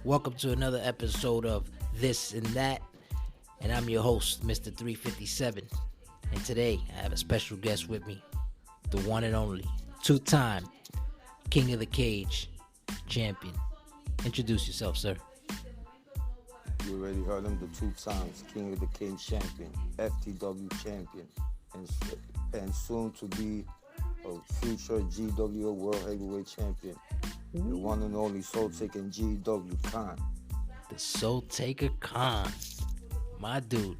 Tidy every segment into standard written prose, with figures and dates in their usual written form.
Welcome to another episode of This and That, and I'm your host, Mr. 357. And today I have a special guest with me, the one and only, two-time King of the Cage champion. Introduce yourself, sir. You already heard him, the two times King of the King champion, FTW champion, and soon to be a future GW World Heavyweight champion. The one and only Soul Taking GW KON. The Soul Taker KON. My dude.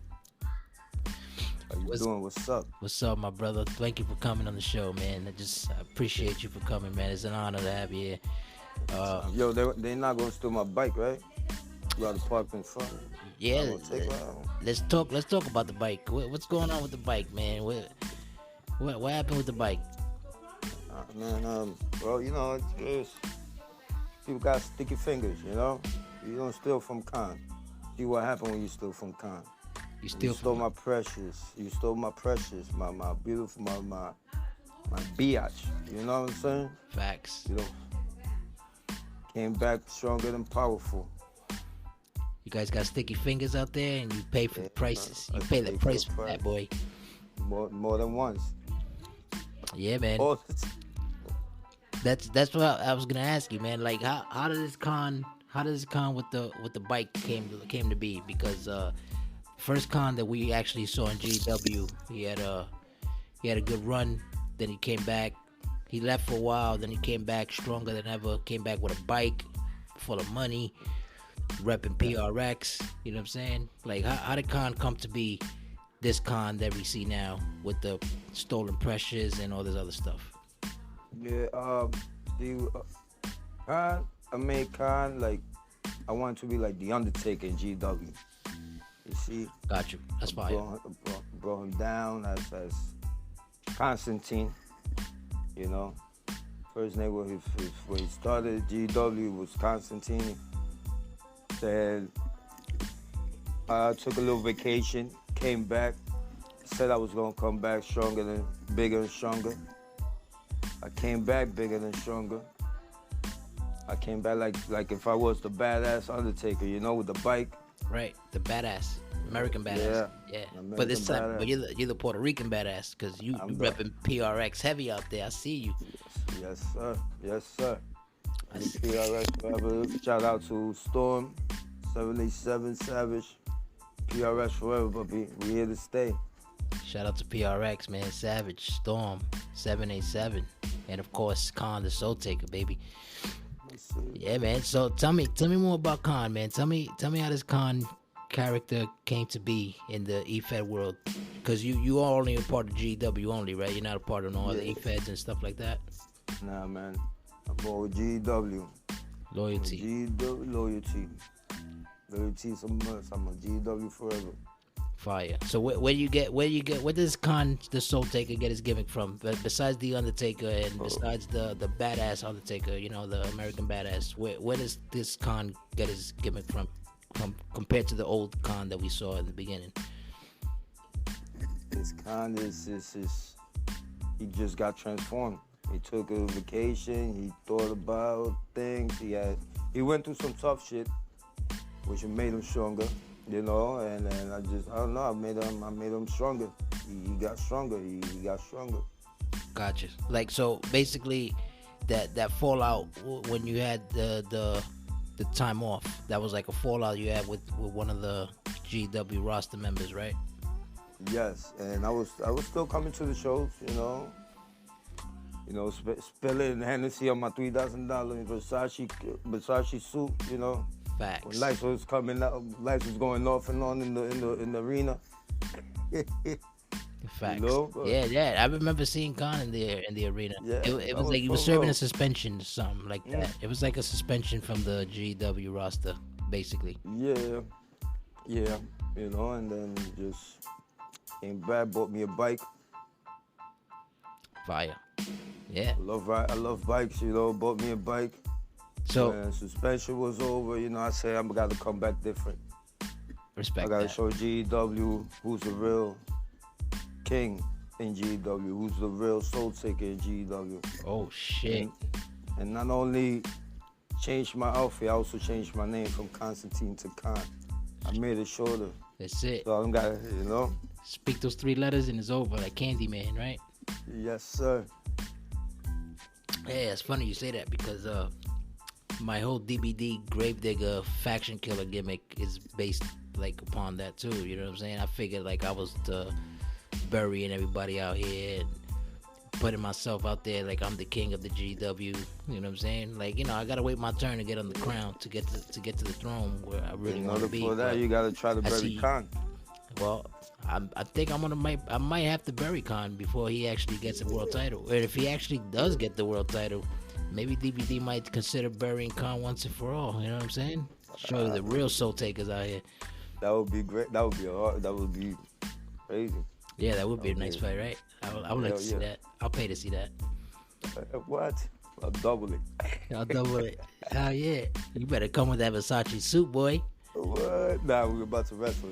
How you doing? What's up? What's up, my brother? Thank you for coming on the show, man. I appreciate you for coming, man. It's an honor to have you here. Yo, they not gonna steal my bike, right? You gotta park in front. Yeah, let's talk about the bike. What's going on with the bike, man? What happened with the bike? Well, you know, it's people got sticky fingers, you know? You don't steal from KON. See what happened when you steal from KON. You stole my precious. You stole my precious, my beautiful, my biatch. You know what I'm saying? Facts. You know, came back stronger and powerful. You guys got sticky fingers out there, and you pay for the prices. You pay the price for that, boy. More than once. Yeah, man. That's what I was gonna ask you, man. Like, how does this KON with the bike came to be? Because first KON that we actually saw in GW, he had a good run. Then he came back. He left for a while. Then he came back stronger than ever. Came back with a bike full of money, repping PRX. You know what I'm saying? Like, how did KON come to be this KON that we see now with the stolen pressures and all this other stuff? Yeah, I made KON like I wanted to be like the Undertaker in GW. You see? Got you. That's fine. Brought him down as Constantine. You know, first name when he started GW was Constantine. Then I took a little vacation, came back, said I was gonna come back bigger and stronger. I came back bigger and stronger. I came back like if I was the badass Undertaker, you know, with the bike. Right, the badass, American badass. Yeah. But this time, but you're the Puerto Rican badass, because you repping PRX heavy out there. I see you. Yes, sir. Yes, sir. PRX forever. Shout out to Storm, 787 Savage. PRX forever, but we here to stay. Shout out to PRX, man. Savage, Storm, 787, and of course KON, the Soul Taker, baby. Yeah, man. So tell me more about KON, man. Tell me how this KON character came to be in the EFED world, because you are only a part of GW only, right? You're not a part of no other EFEDs and stuff like that. Nah, man. I'm all GW. Loyalty. GW loyalty. Loyalty is a must. I'm a GW forever. Fire. So where does KON, the Soul Taker, get his gimmick from? Besides the Undertaker and besides the badass Undertaker, you know, the American badass, where does this KON get his gimmick from compared to the old KON that we saw in the beginning? This KON is he just got transformed. He took a vacation. He thought about things. He went through some tough shit, which made him stronger. You know, and I don't know, I made him stronger. He got stronger. He got stronger. Gotcha. Like, so basically, that fallout when you had the time off, that was like a fallout you had with one of the GW roster members, right? Yes, and I was still coming to the shows, spilling Hennessy on my $3,000 Versace suit, you know. Facts. When lights was coming out, lights was going off and on in the arena. Facts. You know? Yeah. I remember seeing KON in the arena. Yeah, it was like he was serving a suspension or something like that. It was like a suspension from the GW roster, basically. Yeah. You know, and then just came back, bought me a bike. Fire. Yeah. I love bikes, you know. Bought me a bike. So when suspension was over, you know, I said I'm gotta come back different. Respect. I gotta show GW who's the real king in GW, who's the real Soul Taker in GW. Oh shit. And not only changed my outfit. I also changed my name from Constantine to Khan. I made it shorter. That's it. So I don't got, Speak those 3 letters and it's over, like Candyman, right? Yes, sir. Yeah, it's funny you say that because my whole DBD Gravedigger faction killer gimmick is based like upon that too. You know what I'm saying? I figured like I was burying everybody out here and putting myself out there like I'm the king of the GW. You know what I'm saying? Like, I gotta wait my turn to get on the crown to get to the throne where I really want to be. For that, you gotta try to bury Khan. Well, I think I might have to bury Khan before he actually gets a world title. Or if he actually does get the world title, maybe DVD might consider burying Khan once and for all. You know what I'm saying? Show you the real soul takers out here. That would be great. That would be crazy. Yeah, that would be a nice fight, right? I would like to see that. I'll pay to see that. What? I'll double it. I'll double it. Hell yeah. You better come with that Versace suit, boy. What? Nah, we're about to wrestle,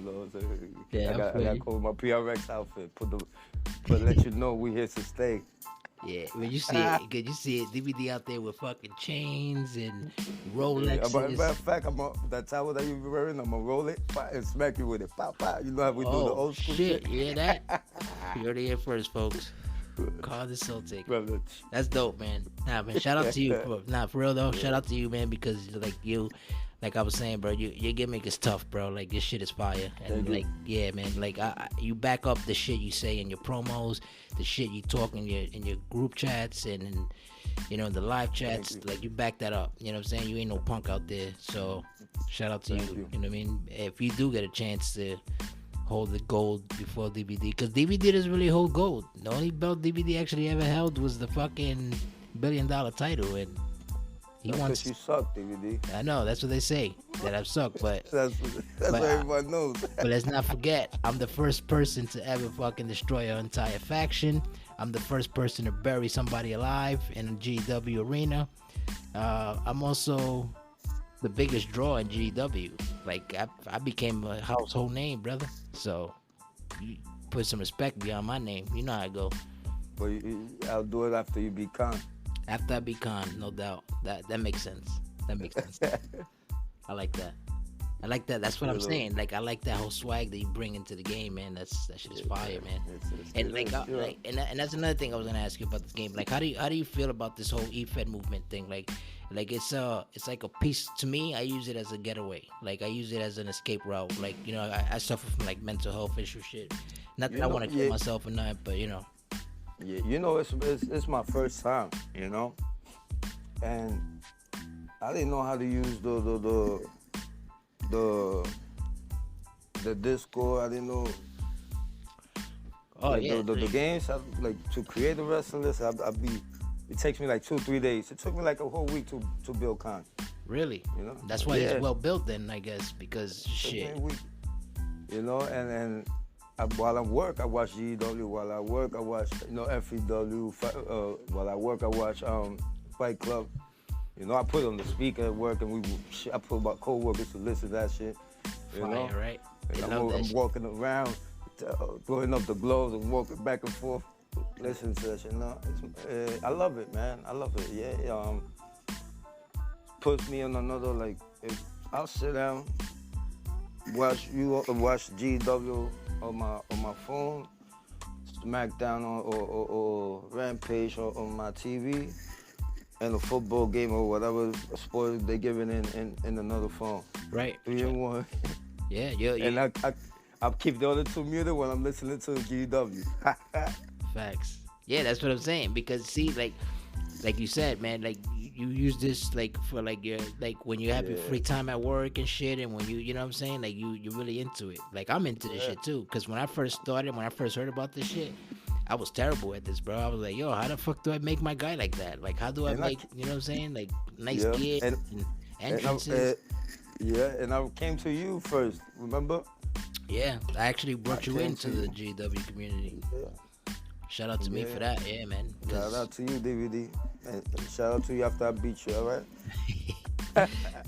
Yeah, I got to go with my PRX outfit. Let you know we here to stay. Yeah, when you see it, DVD out there with fucking chains and Rolexes. Matter of fact, that towel that you be wearing, I'm gonna roll it and smack you with it. Pow, pow. You know how we do the old school shit? You hear that? You heard it here first, folks. Call the soul taker. That's dope, man. Nah, man, shout out to you. For real though, shout out to you, man, because like I was saying, bro, your gimmick is tough, bro. Like, this shit is fire. And, like, yeah, man. Like, you back up the shit you say in your promos, the shit you talk in your group chats, and in the live chats. Like, you back that up. You know what I'm saying? You ain't no punk out there. So, shout out to you. You know what I mean? If you do get a chance to hold the gold before DVD, because DVD doesn't really hold gold. The only belt DVD actually ever held was the fucking $1 billion title, and he wants. You suck, DVD. I know, that's what they say, that I've sucked, but that's what everyone knows. But let's not forget, I'm the first person to ever fucking destroy an entire faction. I'm the first person to bury somebody alive in a GW arena. I'm also the biggest draw in GW. Like, I became a household name, brother. So, you put some respect beyond my name. You know how I go. But I'll do it after you beat Khan. After I be Khan, no doubt. That makes sense. That makes sense. I like that. That's what I'm saying. Like, I like that whole swag that you bring into the game, man. That shit is fire, man. And and that's another thing I was gonna ask you about this game. Like, how do you feel about this whole EFED movement thing? Like it's like a piece to me. I use it as a getaway. Like, I use it as an escape route. Like, I suffer from like mental health issue shit. Not that I want to kill myself or not, but Yeah, it's my first time, and I didn't know how to use the Discord. I didn't know. The games. To create a wrestling list. It takes me like 2-3 days. It took me like a whole week to build Khan. Really? That's why it's well built then, I guess, because shit. And while I work, I watch GW. While I work, I watch FEW. While I work, I watch Fight Club. I put it on the speaker at work, and I put my co-workers to listen to that shit. Fire, right? And I'm walking around, throwing up the gloves and walking back and forth, listening to that shit. I love it, man. I love it. Yeah. Puts me on another, I'll sit down, watch GW on my phone, SmackDown or Rampage on my TV, and a football game or whatever sport they're giving in another phone. Right. 3 in 1. Yeah. And I'll keep the other 2 muted when I'm listening to GW. Facts. Yeah, that's what I'm saying. Because see, like you said, man, like you use this for your when you have your free time at work and shit, and when you know what I'm saying, like you're really into it. Like, I'm into this shit too, because when I first heard about this shit, I was terrible at this, bro. I was like, yo, how the fuck do I make my guy like that? Like, how do I make, you know what I'm saying, like nice gear and entrances? And I came to you first, remember? Yeah, I actually brought you into the GW community. Yeah. Shout out to me for that, yeah, man. Shout out to you, DVD. And shout out to you after I beat you, all right?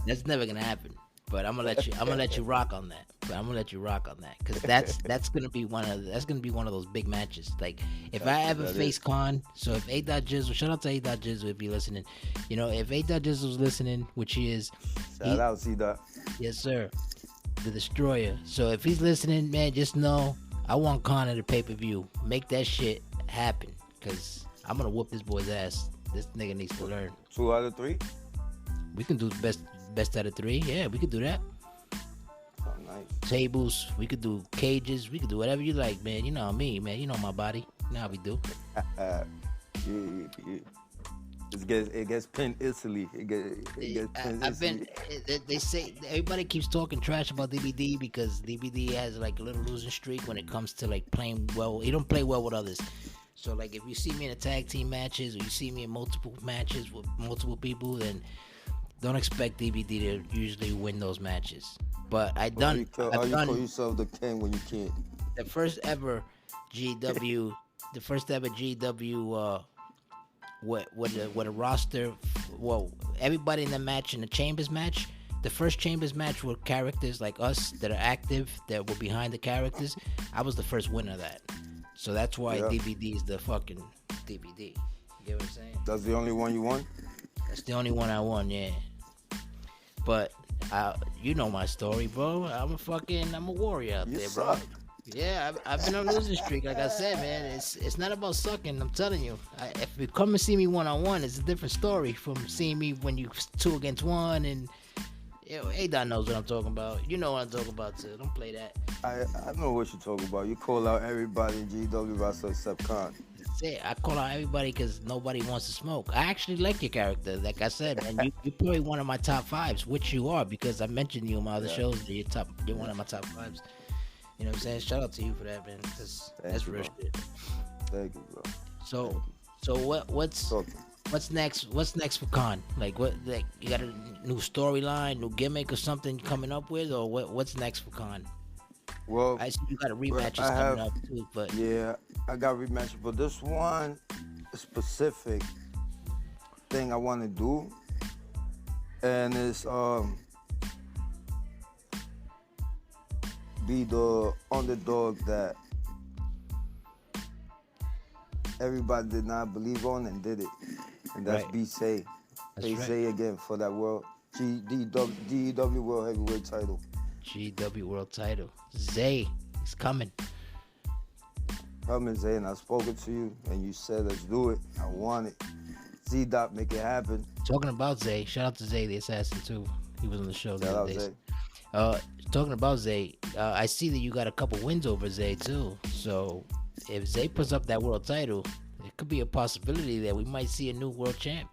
That's never gonna happen. But I'm gonna let you rock on that. But I'm gonna let you rock on that because that's gonna be one of those big matches. Like if I ever face Khan, so if A. Jizzle, shout out to A. Jizzle if you're listening. You know, if A. Jizzle's listening, which he is, Shout out, see that. yes sir, the Destroyer. So if he's listening, man, just know I want Khan at a pay-per-view. Make that shit happen because I'm gonna whoop this boy's ass. This nigga needs to learn. 2 out of 3. We can do best out of 3. Yeah, we could do that. Oh, nice. Tables, we could do cages, we could do whatever you like, man. You know me, man. You know my body. You know how we do. Yeah. It gets pinned easily. It gets pinned easily. They say everybody keeps talking trash about DBD because DBD has like a little losing streak when it comes to like playing well. He don't play well with others. So like if you see me in a tag team matches or you see me in multiple matches with multiple people, then don't expect DBD to usually win those matches. But How you call yourself the king when you can't? The first ever GW, with a roster. Well, everybody in the match, in the Chambers match, the first Chambers match were characters like us that are active, that were behind the characters. I was the first winner of that. So that's why DVD is the fucking DVD. You get what I'm saying? That's the only one you won? That's the only one I won, yeah. But you know my story, bro. I'm a warrior out there, bro. Yeah, I've been on a losing streak. Like I said, man, it's not about sucking. I'm telling you. If you come and see me 1-on-1, it's a different story from seeing me when you 2 against 1 and. A-Dot knows what I'm talking about. You know what I'm talking about, too. Don't play that. I know what you're talking about. You call out everybody in GW roster except Khan. I call out everybody because nobody wants to smoke. I actually like your character, like I said, man. You're probably one of my top 5s, which you are because I mentioned you in my other shows. You're one of my top 5s. You know what I'm saying? Shout out to you for that, man. That's real shit. Thank you, bro. So what's next? What's next for Khan? Like what? Like you got a new storyline, new gimmick, or something coming up with, or what's next for Khan? Well, I see you got a rematch coming up too, but yeah, I got rematch. But this one specific thing I want to do, and it's be the underdog that everybody did not believe on and did it. And that's B-Say. B-Say again for that world GW World Heavyweight title. GW World title. Zay is coming. Coming, Zay, and I've spoken to you, and you said, let's do it. I want it. Z-Dot, make it happen. Talking about Zay, shout out to Zay the Assassin, too. He was on the show the Shout other out, days. Zay. Talking about Zay, I see that you got a couple wins over Zay, too. So if Zay puts up that world title, it could be a possibility that we might see a new world champ.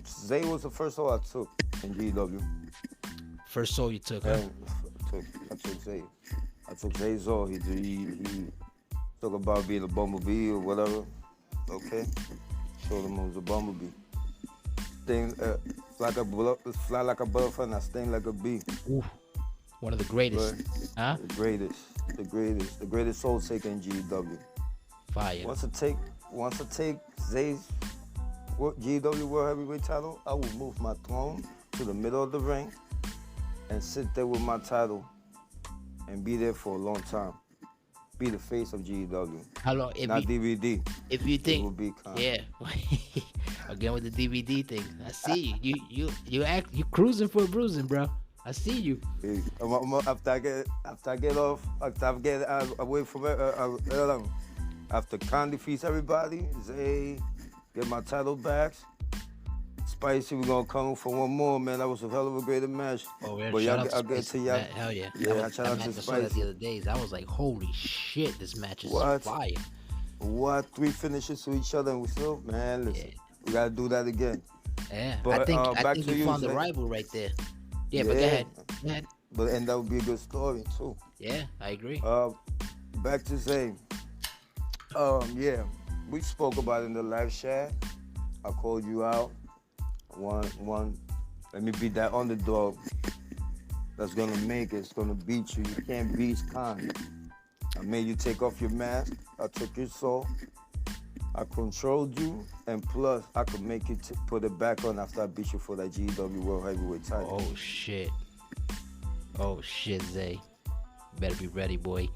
Zay was the first soul I took in GW. First soul you took, huh? I took Zay. I took Zay's all. He talk about being a bumblebee or whatever. Okay. Told him it was a bumblebee. Sting fly like a butterfly and I sting like a bee. Ooh, one of the greatest. But huh? The greatest soul taker in GW. Fire. Once I take Zay's GW World Heavyweight title, I will move my throne to the middle of the ring and sit there with my title and be there for a long time. Be the face of GW. How long? Not DVD. If you think, it will be Khan. Yeah. Again with the DVD thing, I see you. You cruising for a bruising, bro. I see you. Hey, after I get away from it, after Khan defeats everybody, Zay get my title back. Spicy, we're gonna come for one more, man. That was a hell of a great match. Oh, yeah, but I'll get to y'all. Hell yeah. Yeah, shout out to Spicy. The other days, I was like, holy shit, this match is fire. What? 3 finishes to each other and we still, man, listen, we gotta do that again. Yeah, but, I think you found the rival right there. Yeah, but go ahead. And that would be a good story too. Yeah, I agree. Back to Zay. Yeah, we spoke about it in the live chat. I called you out. One. Let me be that underdog that's gonna make it. It's gonna beat you. You can't beat Khan. I made you take off your mask. I took your soul. I controlled you, and plus I could make you put it back on after I beat you for that GW World Heavyweight title. Oh shit. Oh shit, Zay. Better be ready, boy.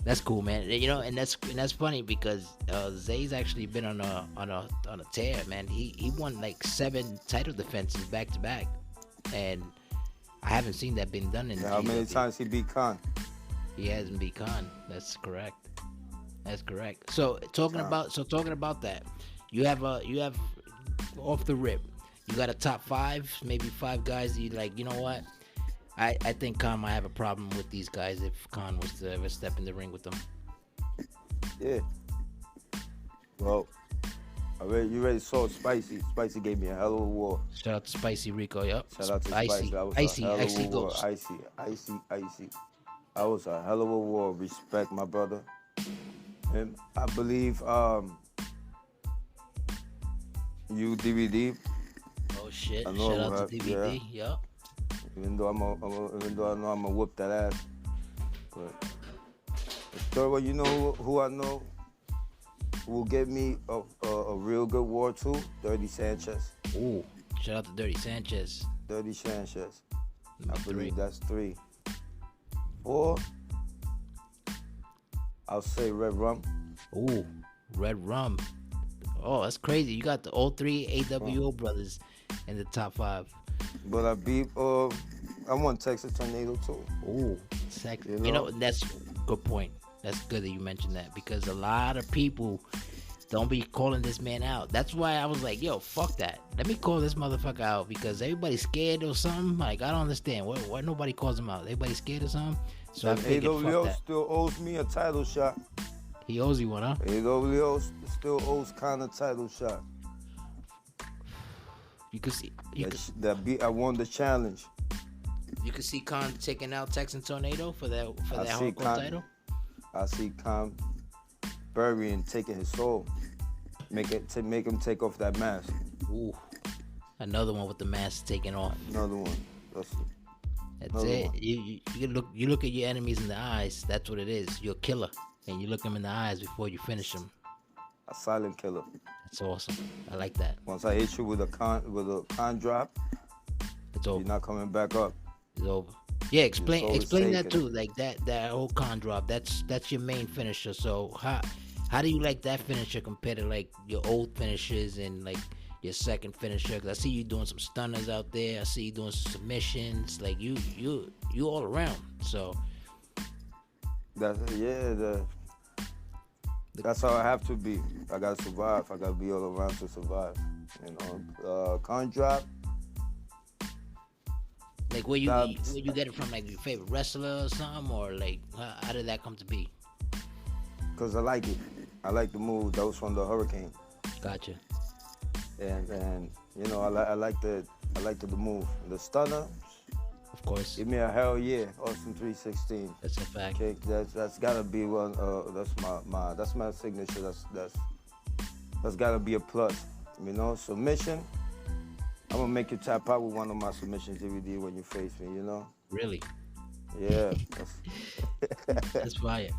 That's cool, man. You know, and that's funny because Zay's actually been on a tear, man. He won like 7 title defenses back to back, and I haven't seen that been done in And how many GW. times he beat Khan? He hasn't beat Khan. That's correct. That's correct. So talking about that, you have off the rip, you got a top five, maybe 5 guys that you like. You know what? I think Khan might have a problem with these guys if Khan was to ever step in the ring with them. Yeah. Well, you already saw Spicy. Spicy gave me a hell of a war. Shout out to Spicy Rico. Yup. Shout out to Icy, Spicy. That was icy, a hell of icy a war. ghost. Icy. That was a hell of a war. Respect, my brother. And I believe you DVD. Oh shit! I know Shout I out have- to DVD. Yup. Even though even though I know I'm gonna whoop that ass, but the third one, you know who I know will get me a real good war too? Dirty Sanchez. Ooh, shout out to Dirty Sanchez. Dirty Sanchez. Number I believe 3. that's 3. 4. I'll say Red Rum. Ooh, Red Rum. Oh, that's crazy. You got the all 3 AWO brothers in the top 5. But I beat I want Texas Tornado too. Ooh, you know, that's good point. That's good that you mentioned that because a lot of people don't be calling this man out. That's why I was like, yo, fuck that. Let me call this motherfucker out because everybody's scared or something. Like, I don't understand. Why nobody calls him out? Everybody scared or something? So I And figured, fuck AWO that. still owes me a title shot. He owes you one, huh? AWO still owes Conor title shot. You could see, I won the challenge. you could see Khan taking out Texan Tornado for that see hardcore Khan- title. I see Khan burying, taking his soul, make him take off that mask. Ooh, another one with the mask taken off. Another one. That's That's another it. one. You look at your enemies in the eyes. That's what it is. You're a killer, and you look them in the eyes before you finish them. A silent killer. That's awesome. I like that. Once I hit you with a con drop, It's you're over. not coming back up. It's over. Yeah, soul is explain that taken. too. Like that whole con drop. That's your main finisher. So how do you like that finisher compared to like your old finishers and like your second finisher? 'Cause I see you doing some stunners out there. I see you doing some submissions. Like you all around. So That's how I have to be. I gotta survive. I gotta be all around to survive. You know, con drop. like where you get it from? Like your favorite wrestler or something, or like how did that come to be? Cause I like it. I like the move. That was from the Hurricane, Gotcha. and you know I like the move. The stunner. Of course. Give me a hell yeah, Austin 316. That's a fact. Okay, that's gotta be one. That's my signature. That's gotta be a plus. You know, submission. I'm gonna make you tap out with one of my submissions DVD when you face me. You know. Really. Yeah. That's fire.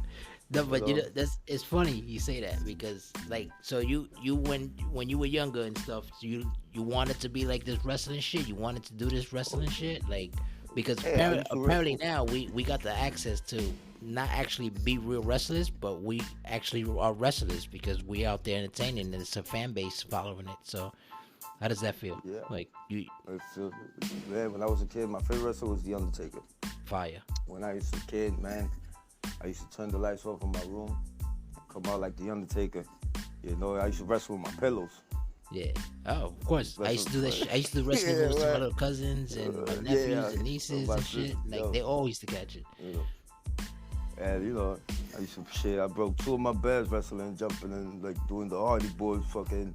No, but you know, it's funny you say that because like so you when you were younger and stuff, so you wanted to be like this wrestling shit. You wanted to do this wrestling shit, like because apparently now we got the access to not actually be real wrestlers, but we actually are wrestlers because we out there entertaining and it's a fan base following it. So how does that feel? Yeah. Like you Man, when I was a kid, my favorite wrestler was The Undertaker. fire. When I was a kid, man, I used to turn the lights off in my room, come out like The Undertaker. You know, I used to wrestle with my pillows. Yeah. Oh, of course. I used to do that. I used to do wrestling Yeah, moves to my right. little cousins and my nephews Yeah, and nieces my and shit. sister, Like yo. they all used to catch it. You know. And you know, I used to shit. I broke 2 of my beds wrestling, jumping and like doing the Hardy Boys, fucking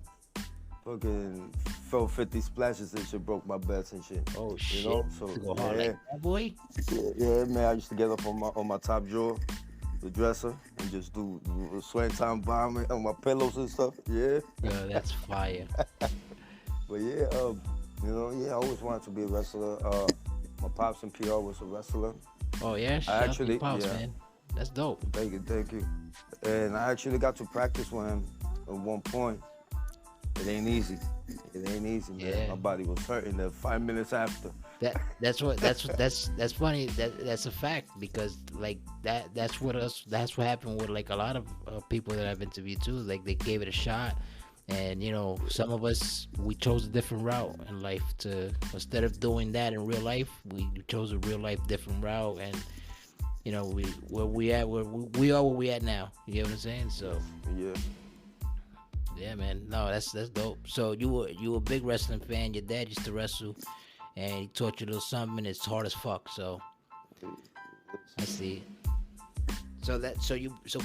fell 50 splashes and shit, broke my beds and shit. Oh shit. You know, so To go hard yeah, like that, boy. yeah, man. I used to get up on my top drawer, the dresser, and just do sweat time bombing on my pillows and stuff. Yeah. Yo, that's fire. But yeah, you know, yeah, I always wanted to be a wrestler. My pops in PR was a wrestler. Oh yeah. Shout out to actually- your pops, yeah. man. That's dope. Thank you. and I actually got to practice with him at one point. It ain't easy. It ain't easy, man. Yeah. My body was hurting there 5 minutes after. That's funny. That's a fact because like that's what happened with like a lot of people that I've interviewed too. Like they gave it a shot, and some of us we chose a different route in life to instead of doing that in real life, we chose a real life different route, and we we are where we at now. You get what I'm saying? So Yeah. yeah, man. No, that's dope. So you were a big wrestling fan. Your dad used to wrestle, and he taught you a little something. And it's hard as fuck. So I see. So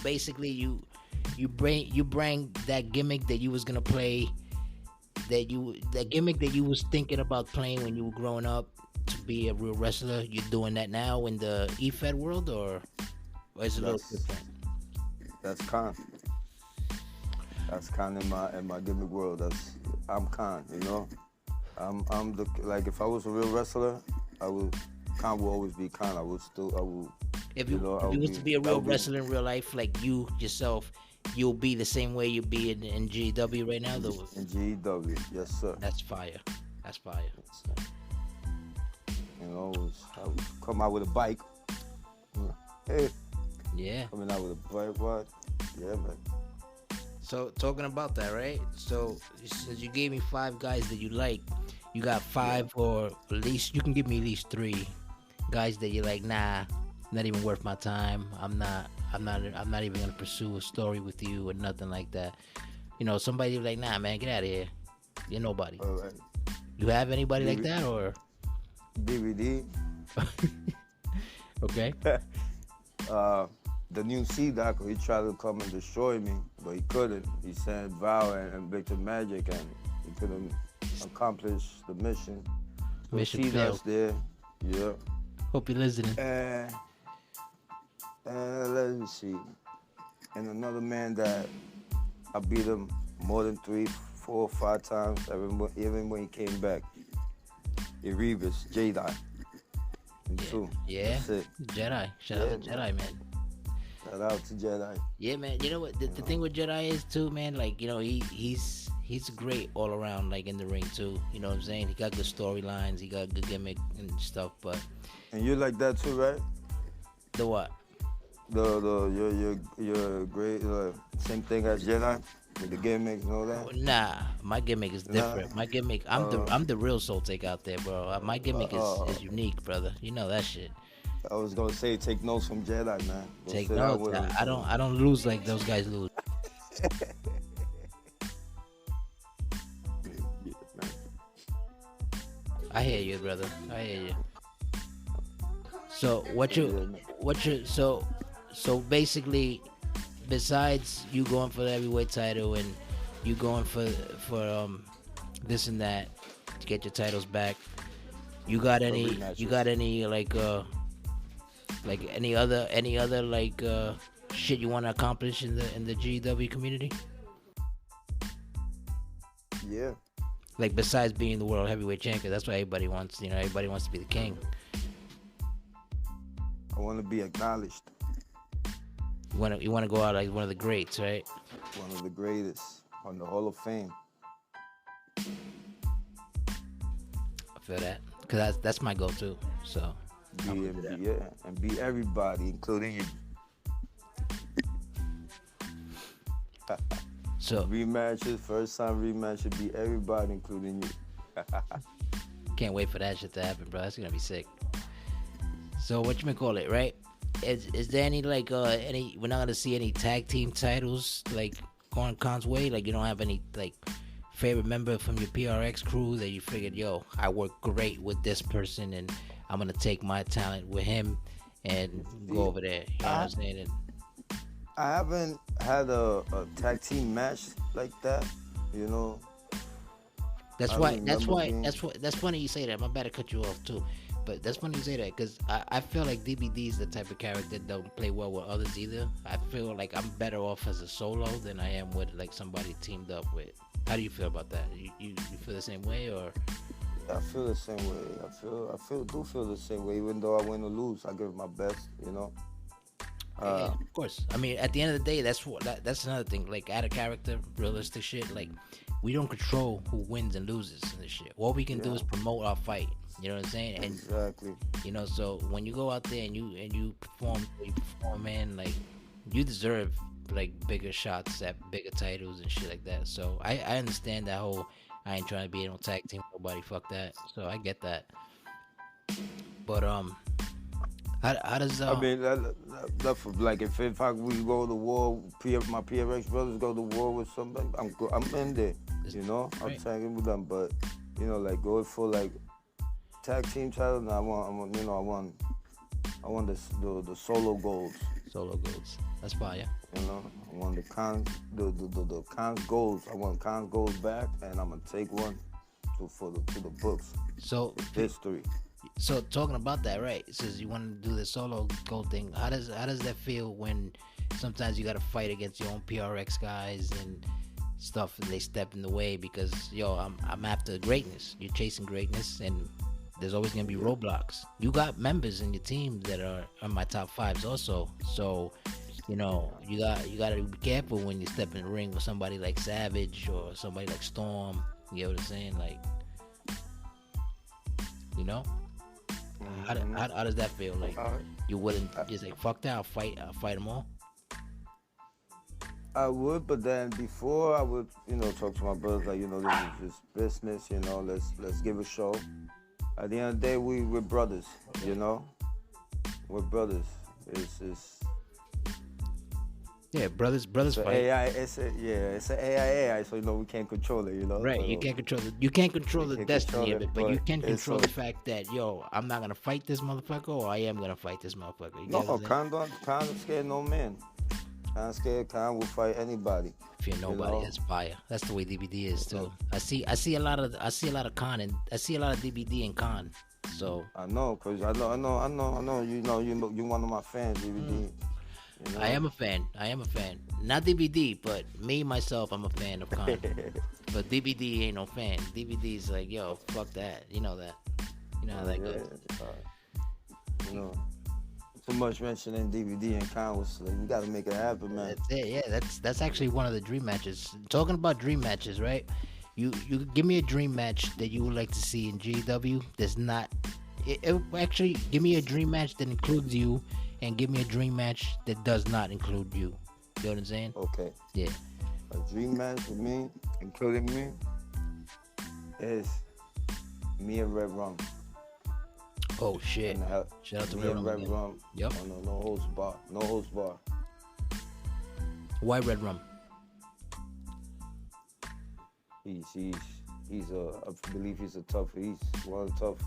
basically you bring that gimmick that you was gonna play, that gimmick that you was thinking about playing when you were growing up to be a real wrestler. You're doing that now in the EFED world, or is it a little That's different? that's con. That's con in my gimmick world. I'm con. I'm the like if I was a real wrestler, I would con will always be con. I would If you you know I if you would was be to be a I real would be wrestler in real life, like you yourself, you'll be the same way you be in GW right now. Though in GEW. Yes sir. that's fire. That's fire. Yes, sir. I would come out with a bike. Hey, Yeah. coming out with a bike, what? Yeah, man. So talking about that, right? So since you gave me 5 guys that you like, you got 5, or at least you can give me at least 3 guys that you're like, nah, not even worth my time. I'm not even gonna pursue a story with you or nothing like that. Somebody you're like, nah, man, get out of here. You're nobody. All right. You have anybody like DVD. that, or DVD. okay? The new Sea Doctor, he tried to come and destroy me, but he couldn't. He sent Val and Victor Magic, and he couldn't accomplish the mission. So Mission Sea failed. Doc's there, yeah. Hope you're listening. And let me see. And another man that I beat him more than 3, 4, 5 times, even when he came back. Erebus, Jedi. And 2. Yeah. That's it. Jedi. Shout out to Yeah, Jedi, man. Shout out to Jedi. Yeah, man. You know what the thing with Jedi is too, man. Like he's great all around, like in the ring too. You know what I'm saying? He got good storylines. He got good gimmick and stuff. But And you like that too, right? the what? You're great. Same thing as Jedi with the gimmicks and all that. Nah, my gimmick is different. Nah. My gimmick, I'm the real soul take out there, bro. My gimmick is unique, brother. You know that shit. I was gonna say take notes from Jedi, man. Go Take sit down notes. with him. I don't lose like those guys lose. Yeah, man. I hear you, brother. I hear you. So so basically, besides you going for the heavyweight title and you going for this and that to get your titles back, you got any like any other like shit you want to accomplish in the GW community? Yeah. Like besides being the world heavyweight champion, that's what everybody wants. Everybody wants to be the king. I want to be acknowledged. You want to go out like one of the greats, right? One of the greatest on the Hall of Fame. I feel that because that's my go-to. So And be everybody, including you. so Rematches, first time rematch should be everybody, including you. can't wait for that shit to happen, bro. That's gonna be sick. So what you call it, right? Is there any like any? We're not gonna see any tag team titles like going Khan's way. Like you don't have any like favorite member from your PRX crew that you figured, yo, I work great with this person, and I'm gonna take my talent with him and go over there. You know what I'm saying? And I haven't had a tag team match like that, you know. that's I why. remember That's funny you say that. I'm about to cut you off too. But that's funny you say that because I feel like DBD is the type of character that don't play well with others either. I feel like I'm better off as a solo than I am with like somebody teamed up with. How do you feel about that? You feel the same way or? I feel the same way. I do feel the same way. Even though I win or lose, I give it my best, you know. Yeah, Uh, of course. I mean, at the end of the day, that's another thing. Like, out of character, realistic shit. Like, we don't control who wins and loses in this shit. What we can do yeah, is promote our fight. You know what I'm saying? And exactly. so when you go out there and you perform, man, like, you deserve like bigger shots at bigger titles and shit like that. So I understand that whole. I ain't trying to be no tag team, nobody. Fuck that. So I get that. But how does I mean, that for, like if we go to war, my PRX brothers go to war with somebody, I'm in there. You know, I'm right. tagging with them. But you know, like going for like tag team title, no, I want the solo golds. Solo goals? That's fire. You know, I want the cons golds. I want cons golds back, and I'm gonna take one to the books. So History. So talking about that, right? Since you want to do the solo goal thing, how does that feel when sometimes you got to fight against your own PRX guys and stuff, and they step in the way because I'm after greatness. You're chasing greatness, and there's always gonna be roadblocks. You got members in your team that are on my top fives also, so you got to be careful when you step in the ring with somebody like Savage or somebody like Storm. You know what I'm saying? Like, you know. How does that feel? Like, you wouldn't just like fuck that? I'll fight them all. I would, but then before I would, talk to my brothers like, this is just business, let's give a show. At the end of the day, we're brothers, we're brothers. It's Yeah, brothers so fight. AI. It's an AI, so we can't control it, Right, So, you can't control it. You can't control the can't destiny control of it, it, but you but can it's control the fact that I'm not gonna fight this motherfucker, or I am gonna fight this motherfucker. You get no, what I'm saying? Khan don't scare no man. Khan scared. Khan will fight anybody. Fear nobody. That's fire. That's the way DBD is too. I see a lot of Con, and I see a lot of DBD and Con. So I know, cause I know. You one of my fans, DVD. I am a fan. Not DBD, but me myself, I'm a fan of Con. But DBD ain't no fan. DBD's like, yo, fuck that. You know that. You know how that goes. Too much mentioning DVD and Con was like, you gotta make it happen, man. That's it. Yeah, that's actually one of the dream matches. Talking about dream matches, right? You give me a dream match that you would like to see in GW. That's not. Actually, give me a dream match that includes you, and give me a dream match that does not include you. You know what I'm saying? Okay. Yeah. A dream match with me, including me, is me and Red Rum. Oh shit! Shout out to me and Red Rum. Yep. No holds bar. No holds bar. Why Red Rum? He's I believe he's one of the tough.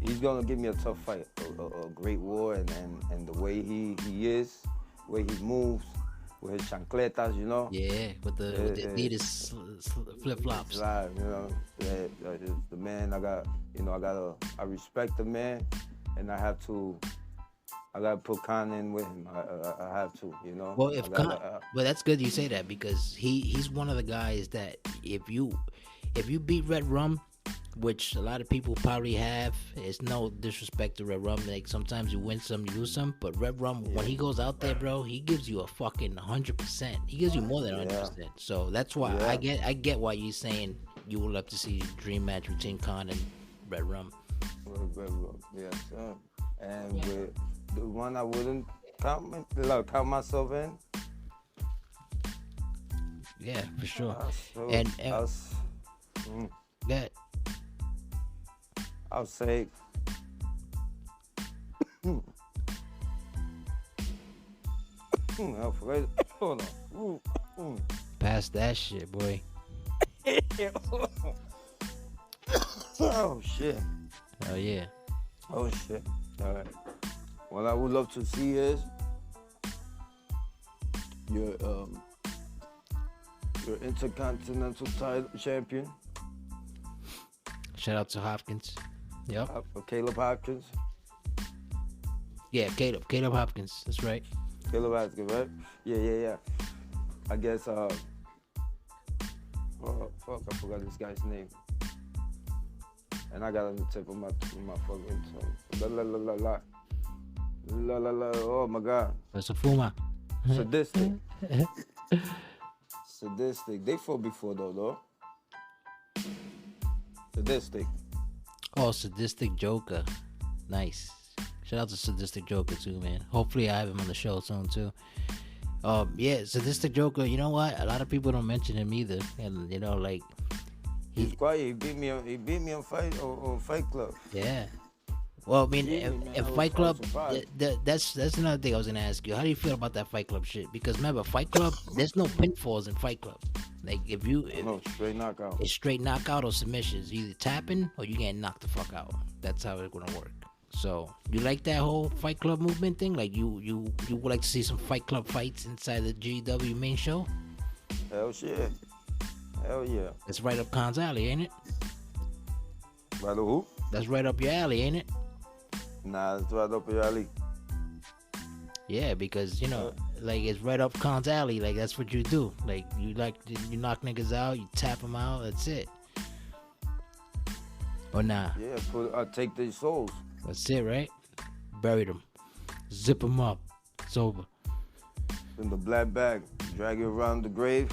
He's gonna give me a tough fight, a great war, and the way he is, the way he moves, with his chancletas, Yeah, with the Adidas flip flops. Live, the man. I respect the man, and I gotta put Khan in with him. I have to, Well, well, that's good you say that, because he's one of the guys that if you beat Red Rum, which a lot of people probably have, it's no disrespect to Red Rum. Like, sometimes you win some, you lose some, but Red Rum, when he goes out there, bro, he gives you a fucking 100%. He gives you more than 100%. So that's why I get why you're saying you would love to see a dream match between Khan and Red Rum. Red Rum, yes, sir. And with the one I wouldn't count myself in. Yeah, for sure. And that. I'll say hold on. Pass that shit, boy. Oh shit. Oh yeah. Oh shit. All right. What I would love to see is your intercontinental title champion. Shout out to Hopkins. Yep. Caleb Hopkins. Yeah, Caleb Hopkins. That's right. Caleb Hopkins, right? Yeah. I guess. Fuck, I forgot this guy's name. And I got on the tip of my fucking tongue. La la la. Oh my God. That's a Fuma. Sadistic. Sadistic. They fought before though. Sadistic. Oh, Sadistic Joker. Nice. Shout out to Sadistic Joker too, man. Hopefully I have him on the show soon too. Yeah, Sadistic Joker. You know what? A lot of people don't mention him either, and you know, like He's quiet. He beat me. He beat me on Fight Club. yeah. Well, I mean, Yeah, man, if I was- Fight I was Club, surprised. that's another thing I was gonna ask you. How do you feel about that Fight Club shit? Because remember, Fight Club, there's no pinfalls in Fight Club. Like if No, straight knockout. it's straight knockout or submissions. You either tapping or you getting knocked the fuck out. That's how it's gonna work. So you like that whole Fight Club movement thing? Like you would like to see some Fight Club fights inside the GW main show? Hell shit. Hell yeah. That's right up Khan's alley, ain't it? By the who? That's right up your alley, ain't it? Nah, it's right up your alley. Yeah, because you know, like it's right up Khan's alley. Like that's what you do. Like you knock niggas out, you tap them out. That's it. Or nah, Yeah, take these souls. that's it, right? Bury them, zip them up. It's over. In the black bag, drag it around the grave,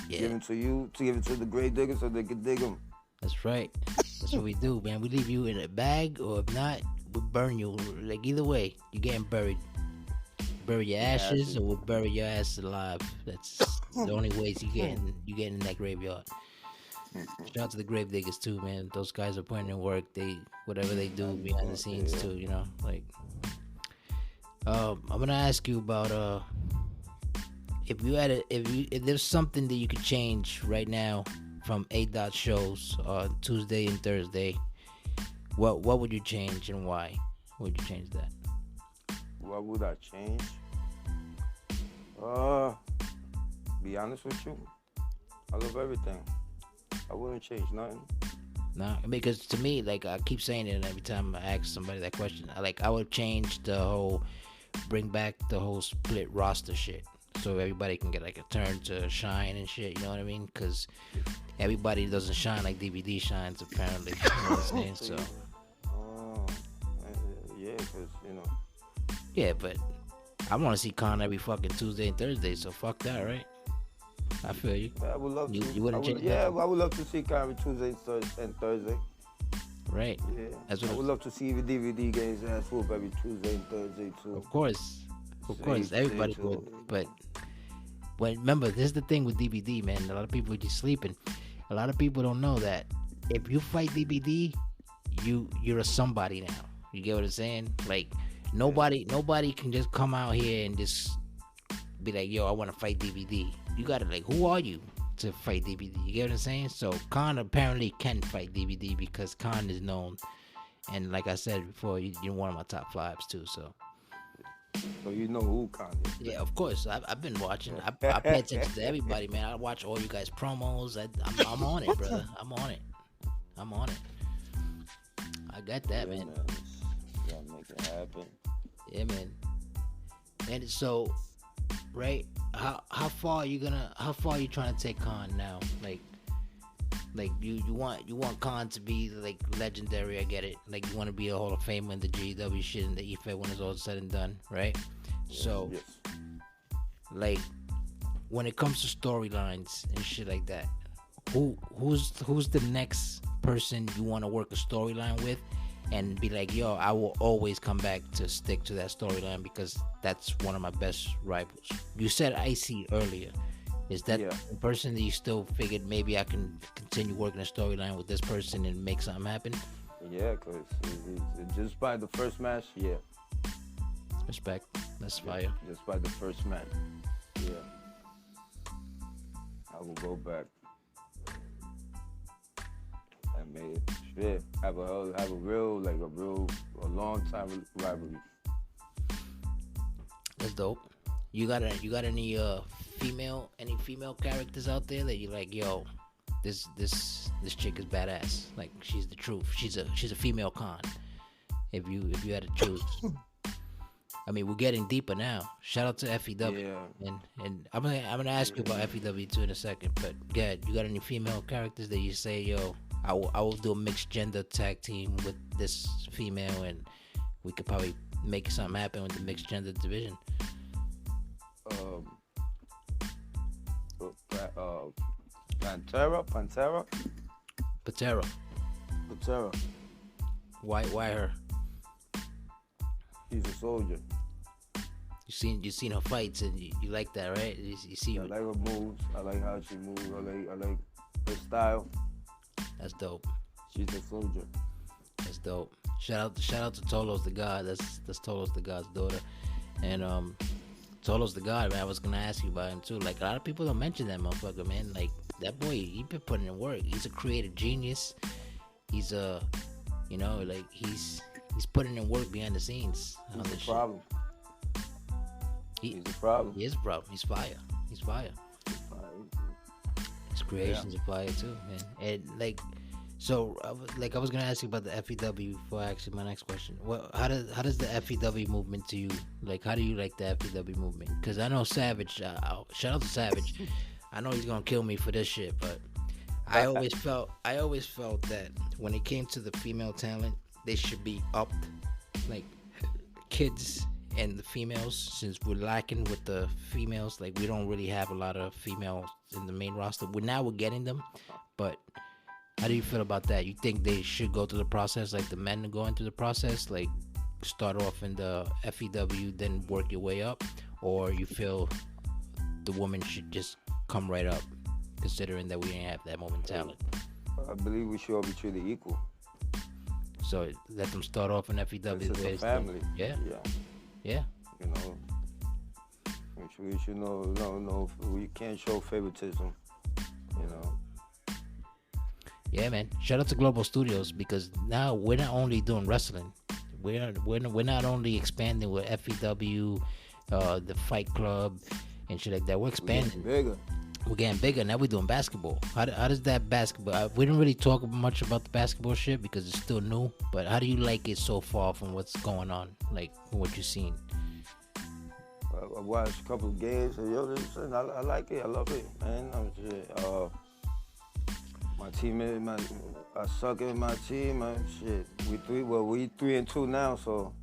give Yeah, it to you, to give it to the grave diggers so they can dig them. that's right. That's what we do, man. We leave you in a bag, or if not, we burn you. Like either way, you're getting buried. Bury your ashes, or we'll bury your ass alive. That's the only ways you get in that graveyard. Shout out to the grave diggers too, man. Those guys are putting in work. They whatever they do behind the scenes too, you know. Like, I'm gonna ask you about if there's something that you could change right now from A-Dot shows on Tuesday and Thursday, what would you change and why? Would you change that? What would I change? Be honest with you, I love everything. I wouldn't change nothing. No, because to me, like I keep saying it, and every time I ask somebody that question, I would change bring back the whole split roster shit, so everybody can get like a turn to shine and shit. You know what I mean? Because everybody doesn't shine like DVD shines, apparently. You know what I'm saying? So Yeah, because yeah, but I want to see Con every fucking Tuesday and Thursday. So fuck that, right? I feel you. I would love You- to. you wouldn't I would, change yeah, that? I would love to see Kyrie Tuesday and Thursday. Right? Yeah, That's I what would love to see the DVD games ass whoop every Tuesday and Thursday too. Of course, Same everybody thing, would. too. But remember, this is the thing with DVD, man. A lot of people are just sleeping. A lot of people don't know that if you fight DVD, you're a somebody now. You get what I'm saying? Like nobody can just come out here and just be like, yo, I want to fight DVD. You gotta like, who are you to fight DVD? You get what I'm saying? So Khan apparently can fight DVD because Khan is known, and like I said before, you're one of my top fives too. So. So you know who Kanye. Yeah, of course. I've been watching. I pay attention to everybody, man. I watch all you guys' promos. I'm on it, brother. I'm on it. I got that, man. You gotta make it happen. Yeah, man. And so, right? How far are you trying to take Khan now? Like you want Khan to be like legendary. I get it. Like you want to be a Hall of Famer in the GW shit and the EFED when it's all said and done, right? So, Yes. like when it comes to storylines and shit like that, who's the next person you want to work a storyline with and be like, yo, I will always come back to stick to that storyline because that's one of my best rivals. You said Icy earlier. Is that the person that you still figured maybe I can continue working a storyline with this person and make something happen? Yeah, because just by the first match, yeah. Respect. That's fire. Just by the first match, yeah. I will go back. I mean, shit, have a long time rivalry. That's dope. You got any female characters out there that you like, yo, this chick is badass. Like she's the truth. She's a female Khan. If you had to choose. I mean, we're getting deeper now. Shout out to FEW. Yeah. And I'm gonna ask you about FEW too in a second. But yeah, you got any female characters that you say, yo, I will do a mixed gender tag team with this female and we could probably make something happen with the mixed gender division. Um, Pantera, Patera, Pantera. why her? She's a soldier. You seen her fights and you like that, right? You see, I like her moves. I like how she moves. I like her style. that's dope. She's a soldier. That's dope. Shout out to Tolos the God. That's Tolos the God's daughter, and Tolos the God, man. I was gonna ask you about him too. Like a lot of people don't mention that motherfucker, man. Like that boy, he been putting in work. He's a creative genius. He's a, like he's putting in work behind the scenes. On He's this a shit. problem. He, He's a problem. he is a problem. He's fire. His creations are fire too, man. And like, so I was gonna ask you about the FEW before I ask you my next question. How does the FEW movement to you? Like, how do you like the FEW movement? Because I know Savage. Shout out to Savage. I know he's gonna kill me for this shit, but I always felt that when it came to the female talent, they should be upped, like kids and the females, since we're lacking with the females. Like we don't really have a lot of females in the main roster. We're getting them, but how do you feel about that? You think they should go through the process like the men are going through the process, like start off in the FEW, then work your way up, or you feel the woman should just come right up, considering that we ain't have that moment talent? I believe we should all be treated equal. So let them start off in FEW. This is a family. Yeah. You know, we should know. We can't show favoritism. You know. Yeah, man. Shout out to Global Studios, because now we're not only doing wrestling. We're not only expanding with FEW, the Fight Club, and shit like that. We're expanding. We're getting bigger. Now we're doing basketball. How does that basketball? We didn't really talk much about the basketball shit because it's still new. But how do you like it so far from what's going on? Like what you've seen? I watched a couple of games. And I like it. I love it, man. My teammate, I suck at my team. Shit, we 3-2 now. So.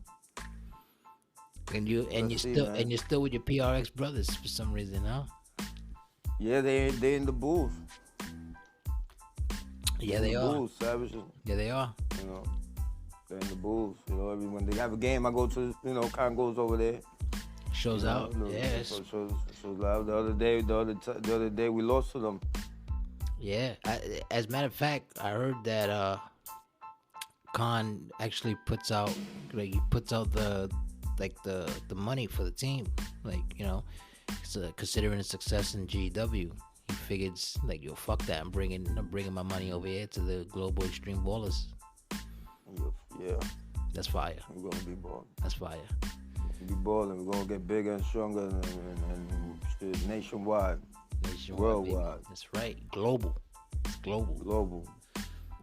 And you're still with your PRX brothers for some reason, huh? Yeah, they in the booth. Yeah, they are. Booth, Savage. Yeah, they are. You know, they're in the booth. You know, when they have a game, I go to, KON goes over there. Shows out. Yes. Shows out. The other day we lost to them. Yeah. As a matter of fact, I heard that KON actually puts out the money for the team, so considering the success in GW, he figures like, yo, fuck that, I'm bringing my money over here to the Global Extreme Ballers. Yeah, that's fire. We're gonna be balling. That's fire. We're gonna be balling. We're gonna get bigger and stronger and nationwide, worldwide. That's right. Global. It's global.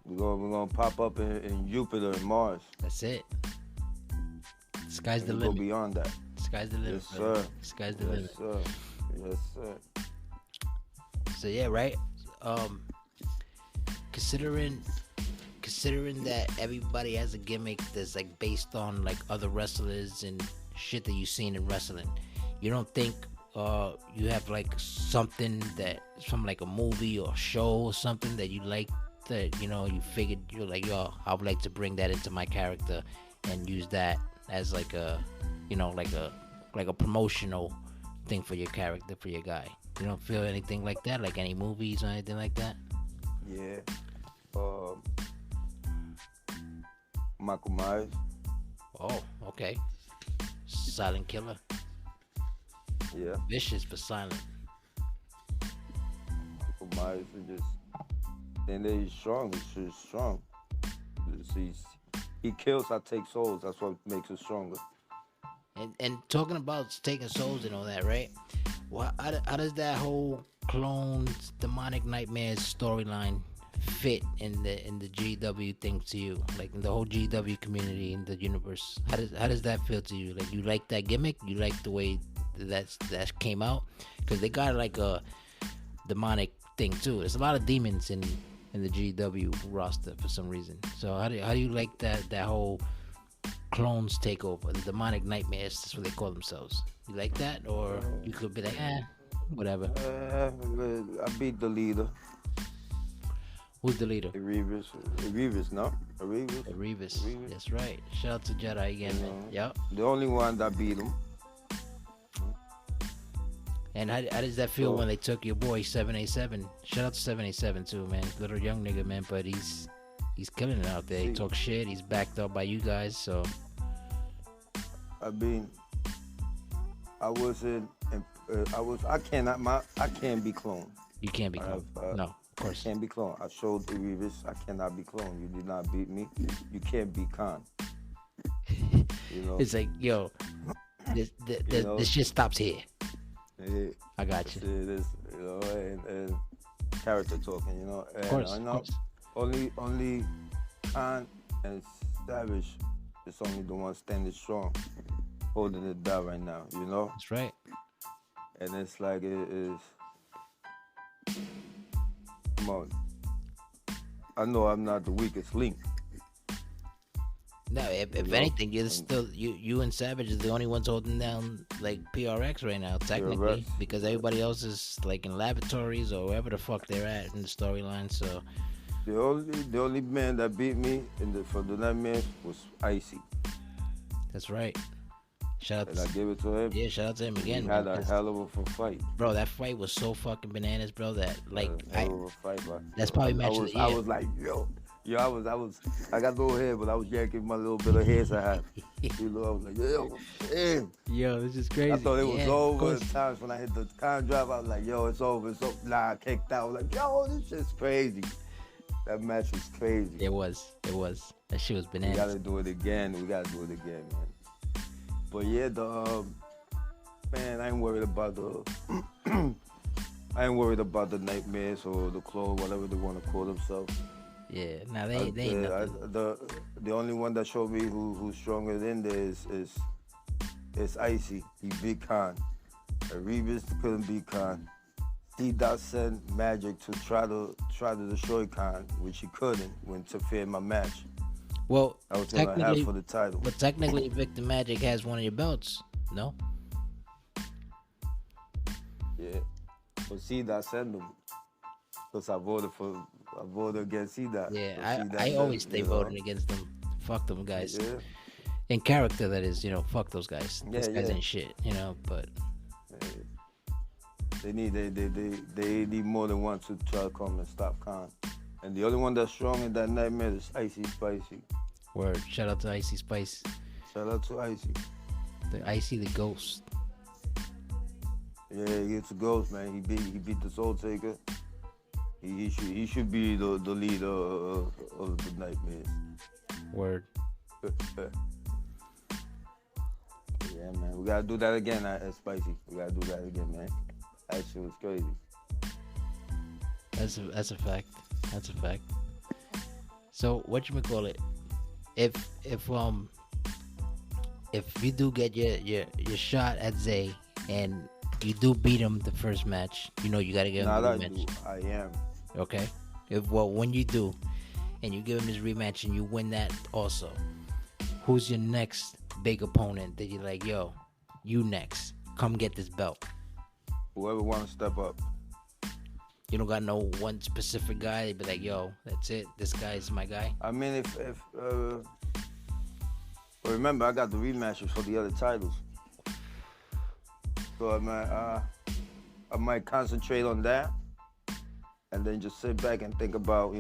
We're gonna pop up in Jupiter and Mars. That's it. Sky's the limit. Go beyond that. Sky's the limit. Yes, sir. Sky's the limit. Sir. Yes, sir. So yeah, right. Considering that everybody has a gimmick that's like based on like other wrestlers and shit that you've seen in wrestling, you don't think you have like something that from like a movie or show or something that you like, that you figured you're like, yo, I would like to bring that into my character and use that as like a like a promotional thing for your character, for your guy? You don't feel anything like that, like any movies or anything like that? Yeah. Michael Myers. Oh, okay. Silent killer. Yeah. Vicious but silent. Michael Myers is just, and he's strong. He's just strong. He kills, I take souls. That's what makes it stronger. And talking about taking souls and all that, right? Well, how does that whole clones, demonic nightmares storyline fit in the GW thing to you? Like in the whole GW community, in the universe, how does that feel to you? Like, you like that gimmick? You like the way that came out? Because they got like a demonic thing too. There's a lot of demons in the GW roster for some reason. So how do you like that whole clones take over, the demonic nightmares. That's what they call themselves. You like that, or you could be like, whatever. I beat the leader, Who's the leader? Reeves, no? Reeves. Revis. That's right. Shout out to Jedi again, man. Yep. The only one that beat him. And how does that feel when they took your boy 787? Shout out to 787 too, man. Little young nigga, man, but he's killing it out there. He talks shit. He's backed up by you guys, so. I mean, I wasn't. I can't be cloned. You can't be cloned. No, of course. I can't be cloned. I showed the Revis. I cannot be cloned. You did not beat me. You can't be KON. You know. It's like, yo, this shit stops here. Yeah, I got you. It is, you know, and character talking, you know. And of course, I know of course. only KON and Savage is only the one standing strong, holding it down right now, you know. That's right. And it's like it is. Come on. I know I'm not the weakest link. No, if anything, you're still you and Savage is the only ones holding down like PRX right now, technically, because everybody else is like in laboratories or wherever the fuck they're at in the storyline. So the only man that beat me for the nightmares was Icy. That's right. Shout out and I give it to him. Yeah, shout out to him again. He had a hell of a fight. Bro, that fight was so fucking bananas, bro. That like hell of a fight, bro. That's probably match of the year. I was like, I got no hair, but I was yanking my little bit of hairs I had. You know, I was like, damn. Yo, this is crazy. I thought it was over. At times when I hit the KON drive, I was like, yo, it's over. It's over. Nah, I kicked out. I was like, yo, this shit's crazy. That match was crazy. It was. That shit was bananas. We gotta do it again, man. But yeah, man, I ain't worried about the nightmares or the clone, whatever they want to call themselves. Yeah, now they ain't nothing. The only one that showed me who's stronger than there is Icy. He beat KON. Revis couldn't beat KON. D-Dot sent Magic to try to destroy KON, which he couldn't to interfere in my match. Well, I was gonna have for the title. But technically, Victor Magic has one of your belts, no? Yeah, but C-Dot sent him because I voted against C-Dot. Yeah, I always stay voting against them. Fuck them guys. Yeah. In character, that is, fuck those guys. Those guys ain't shit, but. They need more than one to try to come and stop KON. And the only one that's strong in that nightmare is Icy Spicy. Word. Shout out to Icy Spice. Shout out to Icy. The Icy the Ghost. Yeah, he's a ghost, man. He beat the Soul Taker. He should be the leader of the nightmares. Word. Yeah, man. We gotta do that again, Spicy. We gotta do that again, man. That shit was crazy. That's a fact. That's a fact. So whatchamacallit, if you do get your shot at Zay and you do beat him the first match, you gotta give him a rematch. I am. Okay. When you do, and you give him his rematch and you win that also, who's your next big opponent that you're like, yo, you next, come get this belt? Whoever wants to step up. You don't got no one specific guy. They'd be like, yo, that's it. This guy's my guy. I mean, well, remember, I got the rematches for the other titles. So I might concentrate on that and then just sit back and think about,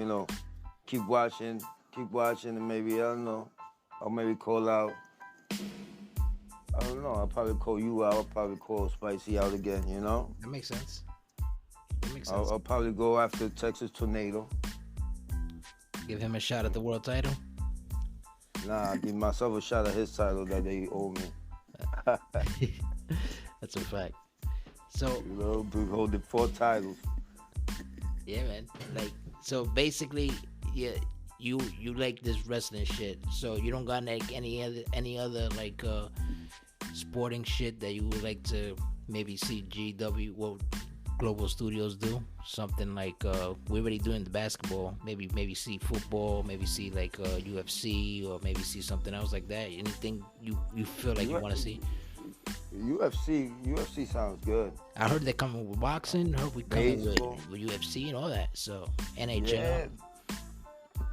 keep watching, and maybe, I don't know, I'll maybe call out. I don't know. I'll probably call you out. I'll probably call Spicy out again, That makes sense. I'll probably go after Texas Tornado. Give him a shot at the world title? Nah, I'll give myself a shot at his title that they owe me. That's a fact. So, we holding 4 titles. Yeah, man. So basically, yeah, you like this wrestling shit. So you don't got like any other like sporting shit that you would like to maybe see global studios do. Something like we're already doing the basketball. Maybe see football. Maybe see like UFC, or maybe see something else like that. Anything you feel like you want to see? UFC sounds good. I heard they're coming with boxing. Heard we coming Baseball. with UFC and all that. So NHL.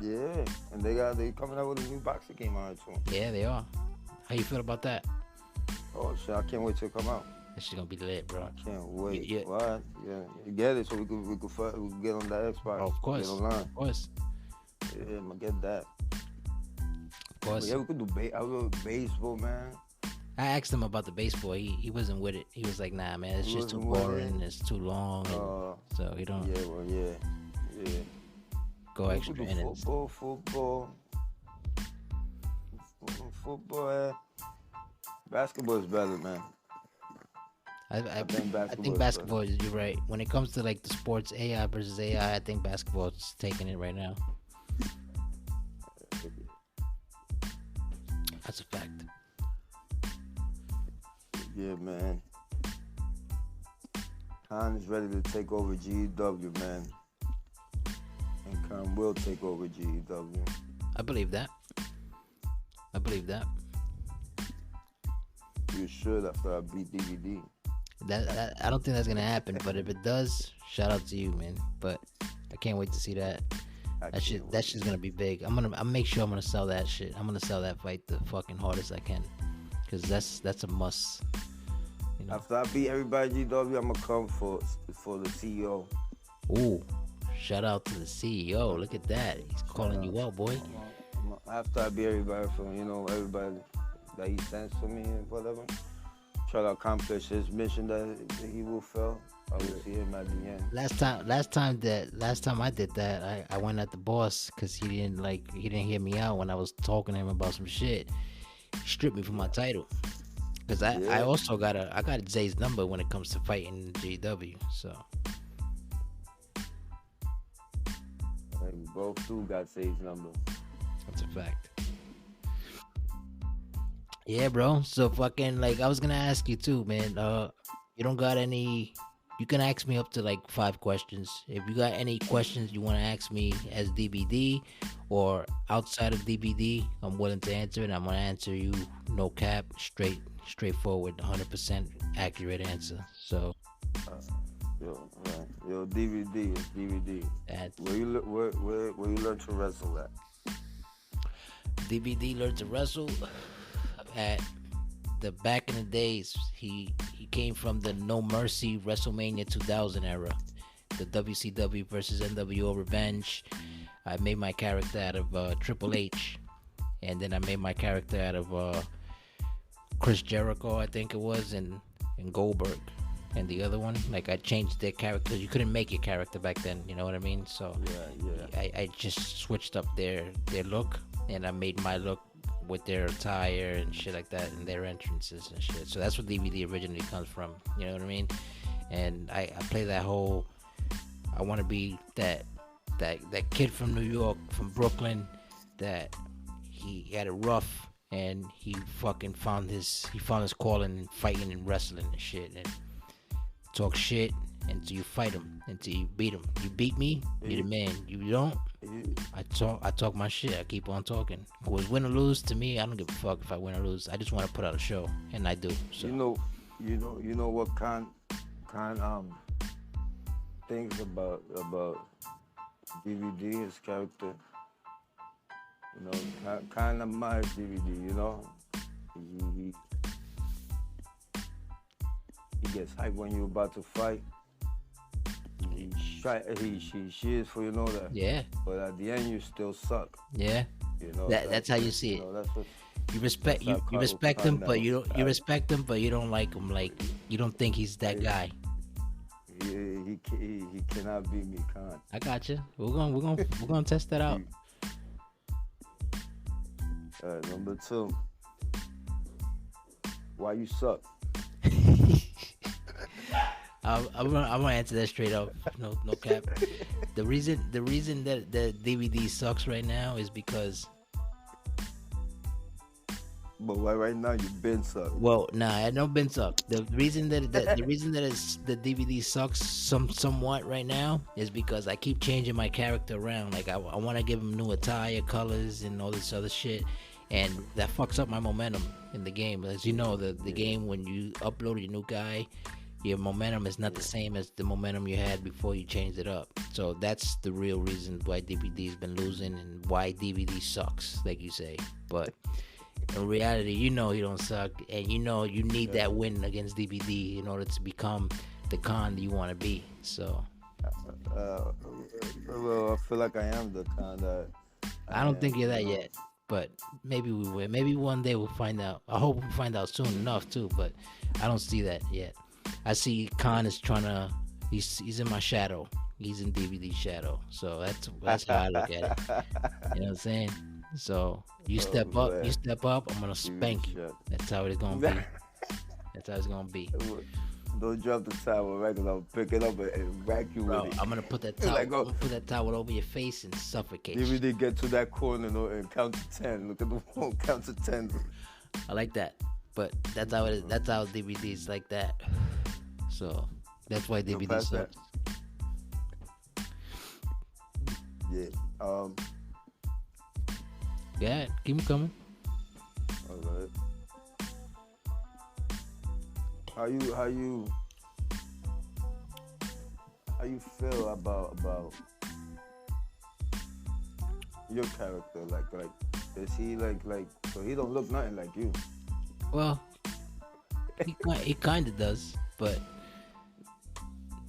Yeah, yeah, and they coming out with a new boxing game on it too. Yeah, they are. How you feel about that? Oh shit, I can't wait till it come out. That shit gonna be lit, bro. I can't wait. Yeah. What? Yeah, you get it so we could get on that Xbox. Oh, of course. Get online. Of course. Yeah, I'm gonna get that. Of course. Yeah, we could do I will baseball, man. I asked him about the baseball. He wasn't with it. He was like, nah, man, it's He just too wasn't with boring. It's too long. So he don't Yeah, well, yeah. go We extra could do innings. football. Basketball is better, man. I think think basketball is, you're right. When it comes to like the sports AI versus AI, I think basketball's taking it right now. That's a fact. Yeah, man. KON is ready to take over GEW, man. And KON will take over GEW. I believe that. You should after I beat DVD. That I don't think that's gonna happen, but if it does, shout out to you, man. But I can't wait to see that. That shit's gonna be big. I'll make sure I'm gonna sell that shit. I'm gonna sell that fight the fucking hardest I can, cause that's a must. You know? After I beat everybody GW, I'm gonna come for the CEO. Ooh, shout out to the CEO. Look at that. He's calling you out, boy. After I beat everybody from everybody that he sends for me and whatever, try to accomplish his mission that he will fail. I will see him at the end. Last time I did that, I went at the boss because he didn't hear me out when I was talking to him about some shit. He stripped me from my title. Cause I also got Zay's number when it comes to fighting GW. So we both two got Zay's number. That's a fact. Yeah, bro. So fucking like I was gonna ask you too, man. You don't got any? You can ask me up to like 5 questions. If you got any questions you want to ask me as DBD or outside of DBD, I'm willing to answer it. I'm gonna answer you, no cap, straightforward, 100% accurate answer. So, yo, DVD is DVD. Where you learn to wrestle at? DVD learned to wrestle at the back in the days. He came from the No Mercy WrestleMania 2000 era, the WCW versus NWO Revenge. I made my character out of Triple H, and then I made my character out of Chris Jericho, I think it was, and Goldberg, and the other one. Like I changed their character. You couldn't make your character back then, you know what I mean? So I just switched up their look, and I made my look with their attire and shit like that, and their entrances and shit. So that's what DVD originally comes from, you know what I mean? And I play that whole, I want to be that kid from New York, from Brooklyn, that he had it rough, and he fucking found his calling in fighting and wrestling and shit, and talk shit until you fight him, until you beat him. You beat me, you're the man. You don't, I talk my shit. I keep on talking. Cause win or lose, to me, I don't give a fuck if I win or lose. I just want to put out a show, and I do. So you know what KON things about DVD, his character. You know, KON admires DVD. You know, he gets hyped when you're about to fight. She cheers for you, know that. Yeah. But at the end, you still suck. Yeah. You know. That's how you see it. That's what, you respect him, but you respect him, but you don't like him. Like you don't think he's that guy. He cannot beat me, KON. I got you. We're gonna test that out. Number 2. Why you suck? I'm gonna answer that straight up. No cap. The reason that the DVD sucks right now is because But right now you've been sucked. Well, nah, I don't been sucked. The reason that it's, the DVD sucks somewhat right now is because I keep changing my character around. Like I want to give him new attire, colors, and all this other shit, and that fucks up my momentum in the game. As you know, the game, when you upload your new guy, your momentum is not the same as the momentum you had before you changed it up. So that's the real reason why DVD's been losing and why DVD sucks, like you say. But in reality, you know you don't suck, and you know you need that win against DVD in order to become the con that you want to be. So Well, I feel like I am the kind that I I don't think am, you're you that know. yet, but maybe we will. Maybe one day we'll find out. I hope we find out soon enough too, but I don't see that yet. I see Khan is trying to. He's in my shadow. He's in DVD shadow. So that's how I look at it. You know what I'm saying? So you Oh step up, man, I'm gonna give me spank you. shit. That's how it's gonna be. That's how it's gonna be. Don't drop the towel, right? Cause I'll pick it up and whack you Bro, with it. I'm gonna put that It's towel. like, I'm oh, gonna put that towel over your face and suffocate you. DVD get to that corner and count to 10. Look at the phone, count to 10. I like that, but that's how it is. That's how DVDs like that. So that's why Yo, DVD pass that. sucks. Yeah. Yeah, keep 'em coming. All right. How you feel about your character? Like is he like so he don't look nothing like you? Well, he kind of does, but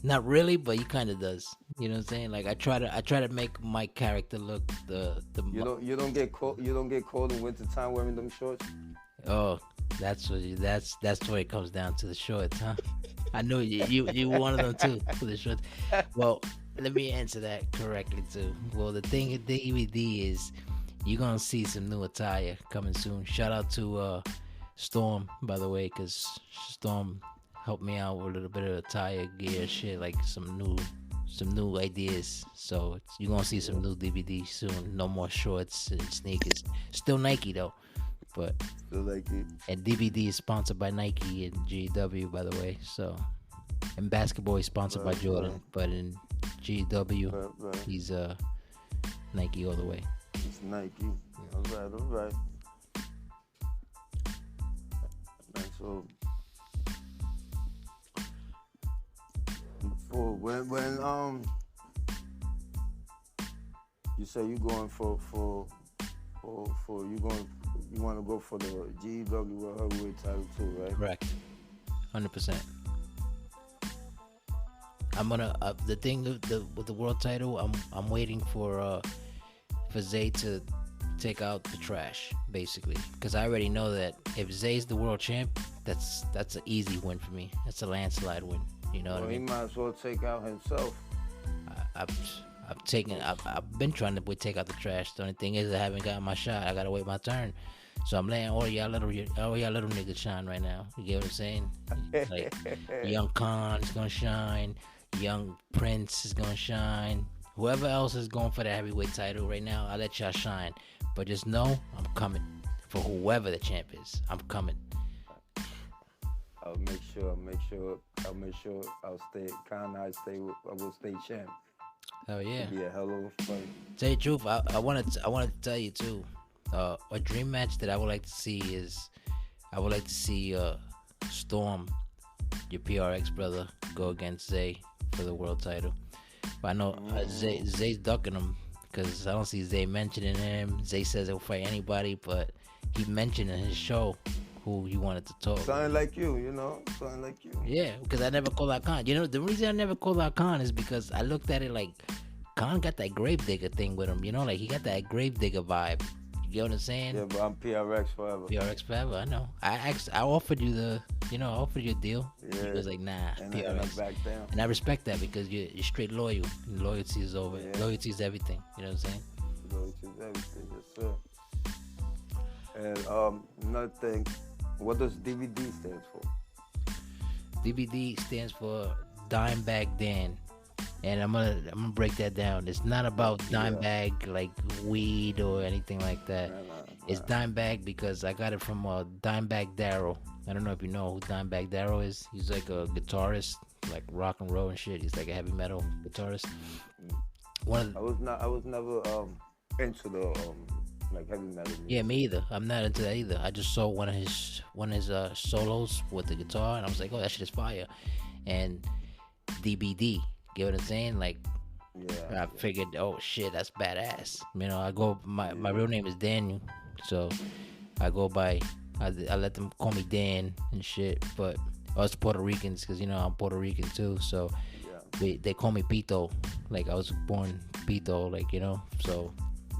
not really. But he kind of does. You know what I'm saying? Like I try to make my character look You don't get cold in winter time wearing them shorts? Oh, that's what it comes down to, the shorts, huh? I know you one of them too for the shorts. Well, let me answer that correctly too. Well, the thing with DVD is you're gonna see some new attire coming soon. Shout out to Storm, by the way, because Storm helped me out with a little bit of attire, gear, shit, like some new ideas. So you're gonna see some new DVD soon. No more shorts and sneakers. Still Nike though, but. Feel like it. And DVD is sponsored by Nike and GW, by the way. So, and basketball is sponsored by Jordan, Right. but in GW, Right. he's Nike all the way. It's Nike. All right. And so for when you say you going for you want to go for the GW World Heavyweight title too, right? Correct, 100%. I'm gonna the thing with the world title. I'm waiting for Zay to take out the trash, basically, because I already know that if Zay's the world champ, that's an easy win for me. That's a landslide win. You know what Well, I he mean? might as well take out himself. I've been trying to take out the trash. The only thing is I haven't gotten my shot. I gotta wait my turn. So I'm letting all y'all little niggas shine right now. You get what I'm saying? Like Young Khan's gonna shine, Young Prince is gonna shine. Whoever else is going for the heavyweight title right now, I'll let y'all shine. But just know I'm coming for whoever the champ is. I'm coming. I'll make sure I'll stay. I will stay champ. Hell yeah. It'll be a hell of a fight. Tell you the truth, I wanted to tell you too. A dream match that I would like to see is I would like to see Storm, your PRX brother, go against Zay for the world title. But I know Zay's ducking him because I don't see Zay mentioning him. Zay says he'll fight anybody, but he mentioned in his show who he wanted to talk. Something like you, you know? Something like you. Yeah, because I never called out Khan. You know, the reason I never called out Khan is because I looked at it like Khan got that gravedigger thing with him. You know, like he got that gravedigger vibe. You know what I'm saying? Yeah, but I'm PRX forever. PRX forever. I know. I offered you I offered you a deal. Yeah. You was like, nah, And PRX. I back down. And I respect that because you're straight loyal. And loyalty is over. Yeah. Loyalty is everything. You know what I'm saying? Loyalty is everything, yes, sir. And another thing, what does DVD stand for? DVD stands for Dimebag Dan. and I'm gonna break that down. It's not about dime Yeah. bag like weed or anything like that. Nah, nah, It's nah. dime bag because I got it from Dimebag Darrell. I don't know if you know who Dimebag Darrell is. He's like a guitarist, like rock and roll and shit. He's like a heavy metal guitarist. One of the, I was never into the like heavy metal yeah, music. me either. I'm not into that either. I just saw one of his solos with the guitar, and I was like, oh, that shit is fire. And DBD, get what I'm saying? Like Yeah, I figured, oh shit, that's badass. You know, I go my real name is Daniel, so I go by I let them call me Dan and shit. But us Puerto Ricans, because you know I'm Puerto Rican too, so yeah, they call me Pito, like I was born Pito, like you know. So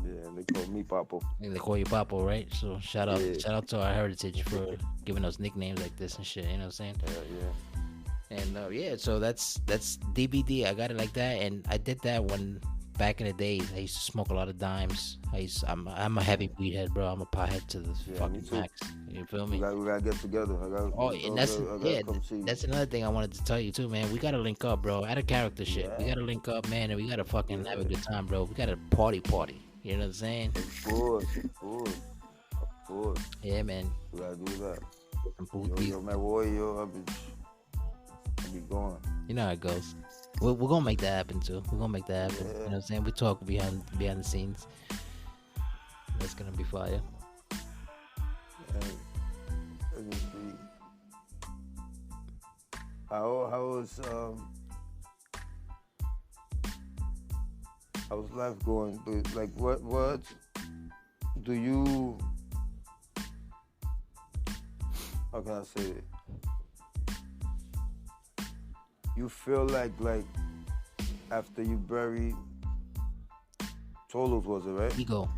yeah. They call me Papo. they call you Papo, right? So Yeah, shout out to our heritage for giving us nicknames like this and shit. You know what I'm saying? yeah. And yeah, so that's DBD. I got it like that, and I did that when back in the days. I used to smoke a lot of dimes. I'm a heavy weed head, bro. I'm a pothead to the Yeah, me fucking too. max. You feel me? We gotta get together. Oh, and that's I gotta yeah, come see you. that's another thing I wanted to tell you too, man. We gotta link up, bro. Out of character shit. We Yeah, gotta link up, man, and we gotta fucking have a yeah. good time, bro. We gotta party. You know what I'm saying? Of course, of course, of course. Yeah, man. We gotta do that. Some booties. Yo, my warrior, I'll be going. You know how it goes. We're gonna make that happen too. We're gonna make that happen. You know Yeah. what I'm saying? We talk behind the scenes. That's gonna be fire. And let me see. How's life going? Like what do you, how can I say it? You feel like after you bury Tolos, was it right? Ego.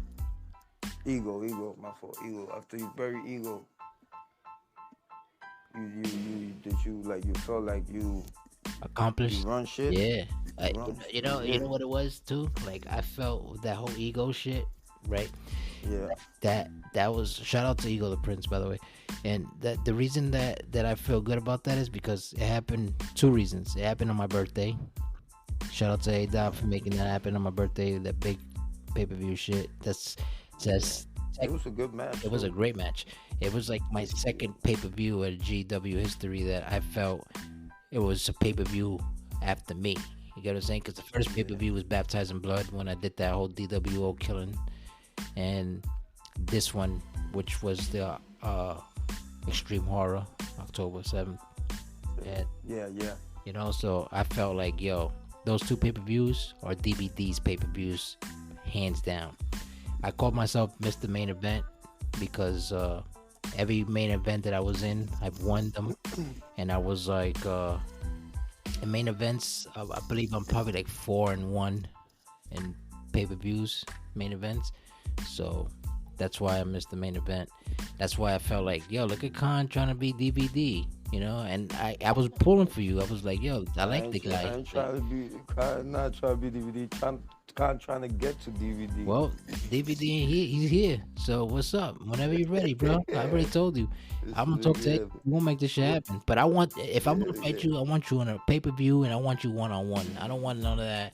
Ego, my fault, Ego. After you bury Ego, you felt like you Accomplished. run shit? Yeah. Run, You know what it was too? Like I felt with that whole ego shit, right? yeah. That was shout out to Ego the Prince, by the way. And that the reason that I feel good about that is because it happened two reasons. It happened on my birthday. Shout out to A Dot for making that happen on my birthday, that big pay-per-view shit. That's just It was a good match. it was a too. great match. It was like my second pay-per-view at GW history that I felt it was a pay-per-view after me. You get what I'm saying? Because the first pay-per-view was Baptized in Blood when I did that whole DWO killing, and this one, which was the Extreme Horror, October 7th. And Yeah. you know, so I felt like, yo, those two pay-per-views are DBD's pay-per-views, hands down. I called myself Mr. Main Event because every main event that I was in, I've won them, and I was like, in main events, I believe I'm probably like 4-1 in pay-per-views, main events. So that's why I missed the main event. That's why I felt like, yo, look at Khan trying to be DVD, you know. And I was pulling for you. I was like, yo, I like the guy. I ain't trying to be, not trying to be DVD. Trying to get to DVD. Well, DVD, he's here. So what's up? Whenever you're ready, bro. I already told you. I'm gonna talk to you. We won't make this shit happen. But I want, if I'm gonna fight you, I want you on a pay-per-view, and I want you one-on-one. I don't want none of that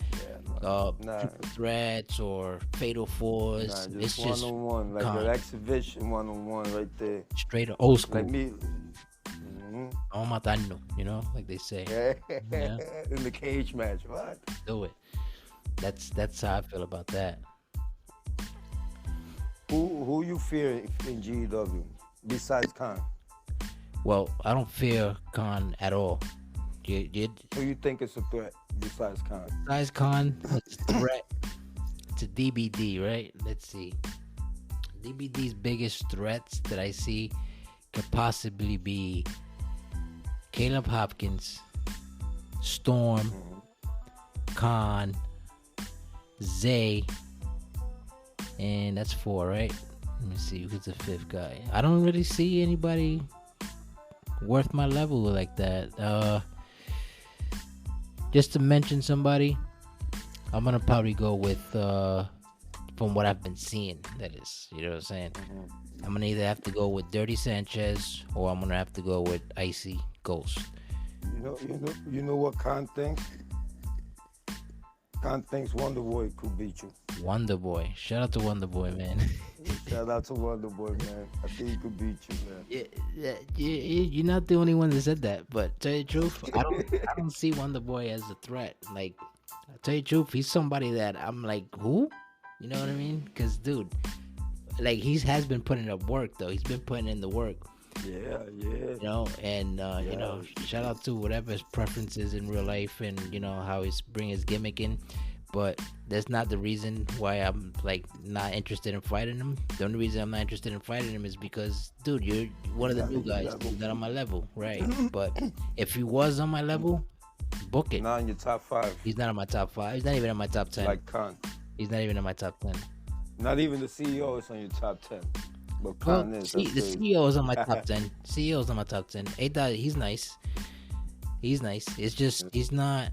Nah, triple threats or fatal fours. nah, It's just just one-on-one, like Khan. an exhibition one-on-one right there. straight old school. Like me. I'm matando, you know, like they say. Yeah. In the cage match. What? Do it. That's how I feel about that. Who you fear in GEW besides Khan? Well, I don't fear Khan at all. Who you think is a threat besides Khan? Besides Khan, what's the threat to DBD, right? Let's see. DBD's biggest threats that I see could possibly be Caleb Hopkins, Storm, Khan, Zay, and that's 4, right? Let me see who's the 5th guy. I don't really see anybody worth my level like that. Just to mention somebody, I'm gonna probably go with from what I've been seeing. That is, you know what I'm saying. I'm gonna either have to go with Dirty Sanchez or I'm gonna have to go with Icy Ghost. You know what Khan thinks? Khan thinks Wonder Boy could beat you. Wonder Boy. Shout out to Wonder Boy, man. Shout out to Wonder Boy, man. I think he could beat you, man. You're not the only one that said that. But tell you the truth, I don't see Wonder Boy as a threat. Like, I tell you the truth, he's somebody that I'm like, who? You know what I mean? Because dude, like he has been putting up work though. He's been putting in the work. Yeah. You know, and you know, shout out to whatever his preferences in real life, and you know how he's bring his gimmick in. But that's not the reason why I'm like not interested in fighting him. The only reason I'm not interested in fighting him is because, dude, you're one of the new guys. He's not on my level, right? But if he was on my level, book it. Not in your top 5. He's not on my top 5. He's not even in my top 10. Like Khan. He's not even in my top 10. Not even the CEO is on your top 10. But Well, Khan is. the CEO is on my top 10. CEO is on my top 10. He's nice. He's nice. It's just he's not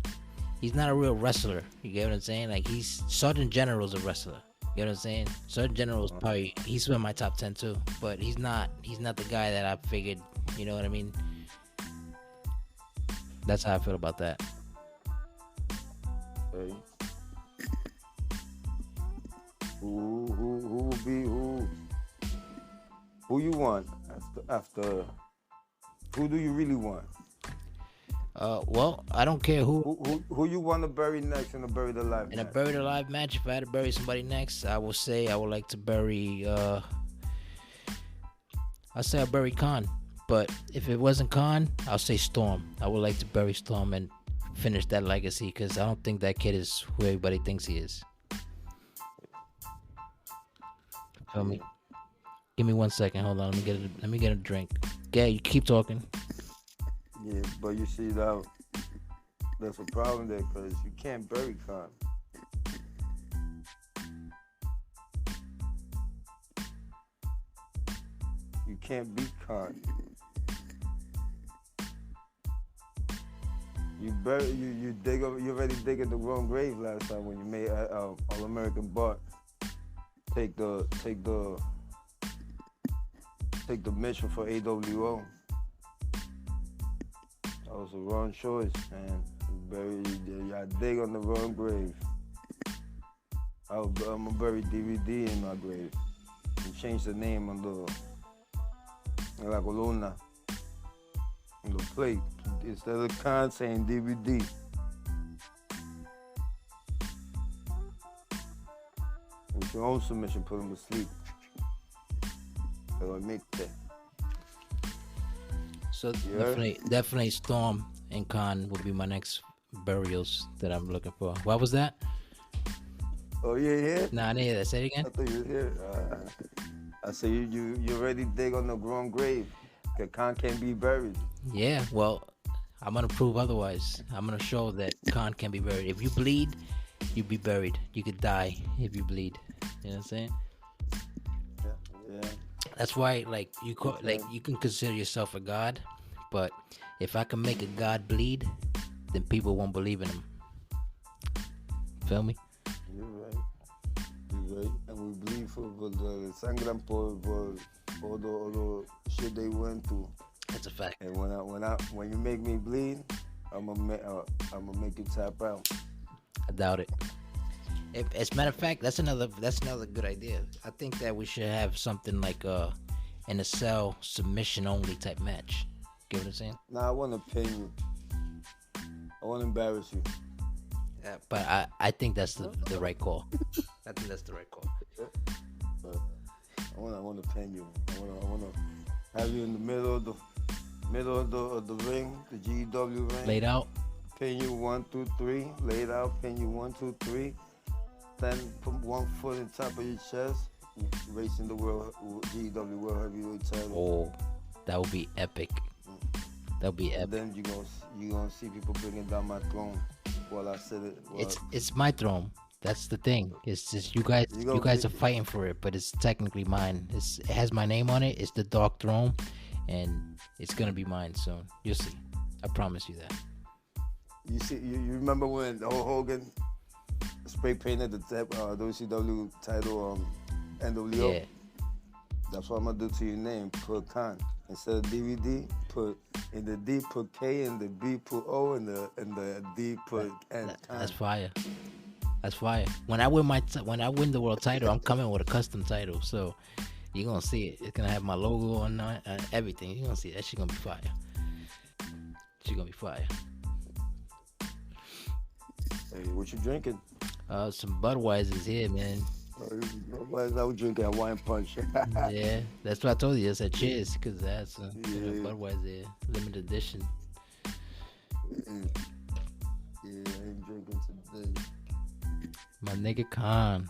a real wrestler. You get what I'm saying? Like Sergeant General's a wrestler. You know what I'm saying? Sergeant General's probably he's in my top 10 too. But he's not the guy that I figured. You know what I mean? That's how I feel about that. Hey. Who will be who you want after who do you really want? Well, I don't care Who you want to bury next in a buried alive in match? a buried alive match. If I had to bury somebody next, I will say I would like to bury. I'll say I'll bury Khan. But if it wasn't Khan, I'll say Storm. I would like to bury Storm and finish that legacy because I don't think that kid is who everybody thinks he is. Feel me? Give me 1 second. Hold on. Let me get a drink. Yeah, you keep talking. Yeah, but you see that that's a problem there because you can't bury Khan. You can't beat Khan. You already digging the wrong grave last time when you made All American Bart take the mission for AWO. That was the wrong choice, man. Y'all dig on the wrong grave. I'm gonna bury DVD in my grave and change the name on la columna, on the plate. Instead of Khan saying DVD. With your own submission, put him to sleep. Pero admit that. So definitely Storm and Khan would be my next burials that I'm looking for. What was that? Oh, yeah. Nah, I didn't hear that. Say it again. I thought you were here. I said you already dig on the wrong grave. Cause Khan can't be buried. Yeah, well, I'm gonna prove otherwise. I'm gonna show that Khan can be buried. If you bleed, you be buried. You could die if you bleed. You know what I'm saying? Yeah. That's why, like you can consider yourself a god, but if I can make a god bleed, then people won't believe in him. Feel me? You're right. And we believe for the sangran por all the shit they went through. That's a fact. And when you make me bleed, I'm gonna make you tap out. I doubt it. As a matter of fact, that's another good idea. I think that we should have something like in a cell submission only type match. Get what I'm saying? Nah, I want to pin you. I want to embarrass you. Yeah, but I think that's the right call. I think that's the right call. I want to pin you. I want to have you in the middle of the ring, the GW ring. Laid out. Pin you 1, 2, 3. Laid out. Pin you 1, 2, 3. Then put one foot on top of your chest. Racing the GW World Heavyweight title. Oh, that would be epic. That would be epic. And then you gonna see people bringing down my throne while I sit it. It's my throne. That's the thing. It's just you guys are fighting for it, but it's technically mine. It has my name on it. It's the Dark Throne, and it's gonna be mine soon. You'll see. I promise you that. You see, you remember when Hulk Hogan spray painted the WCW title NWO? Yeah. That's what I'm gonna do to your name. Put Khan instead of DVD. Put in the D put K, and the B put O, and the D put N. That's fire. That's fire. When I win the world title, I'm coming with a custom title. So you're gonna see it. It's gonna have my logo on everything. You're gonna see it. That shit gonna be fire. She gonna be fire. Hey, what you drinking? Some Budweiser's here, man. Why is I was drinking Hawaiian Punch? Yeah, that's what I told you. I said cheers because that's Yeah. Budweiser here, limited edition. Yeah, I ain't drinking today. My nigga KON.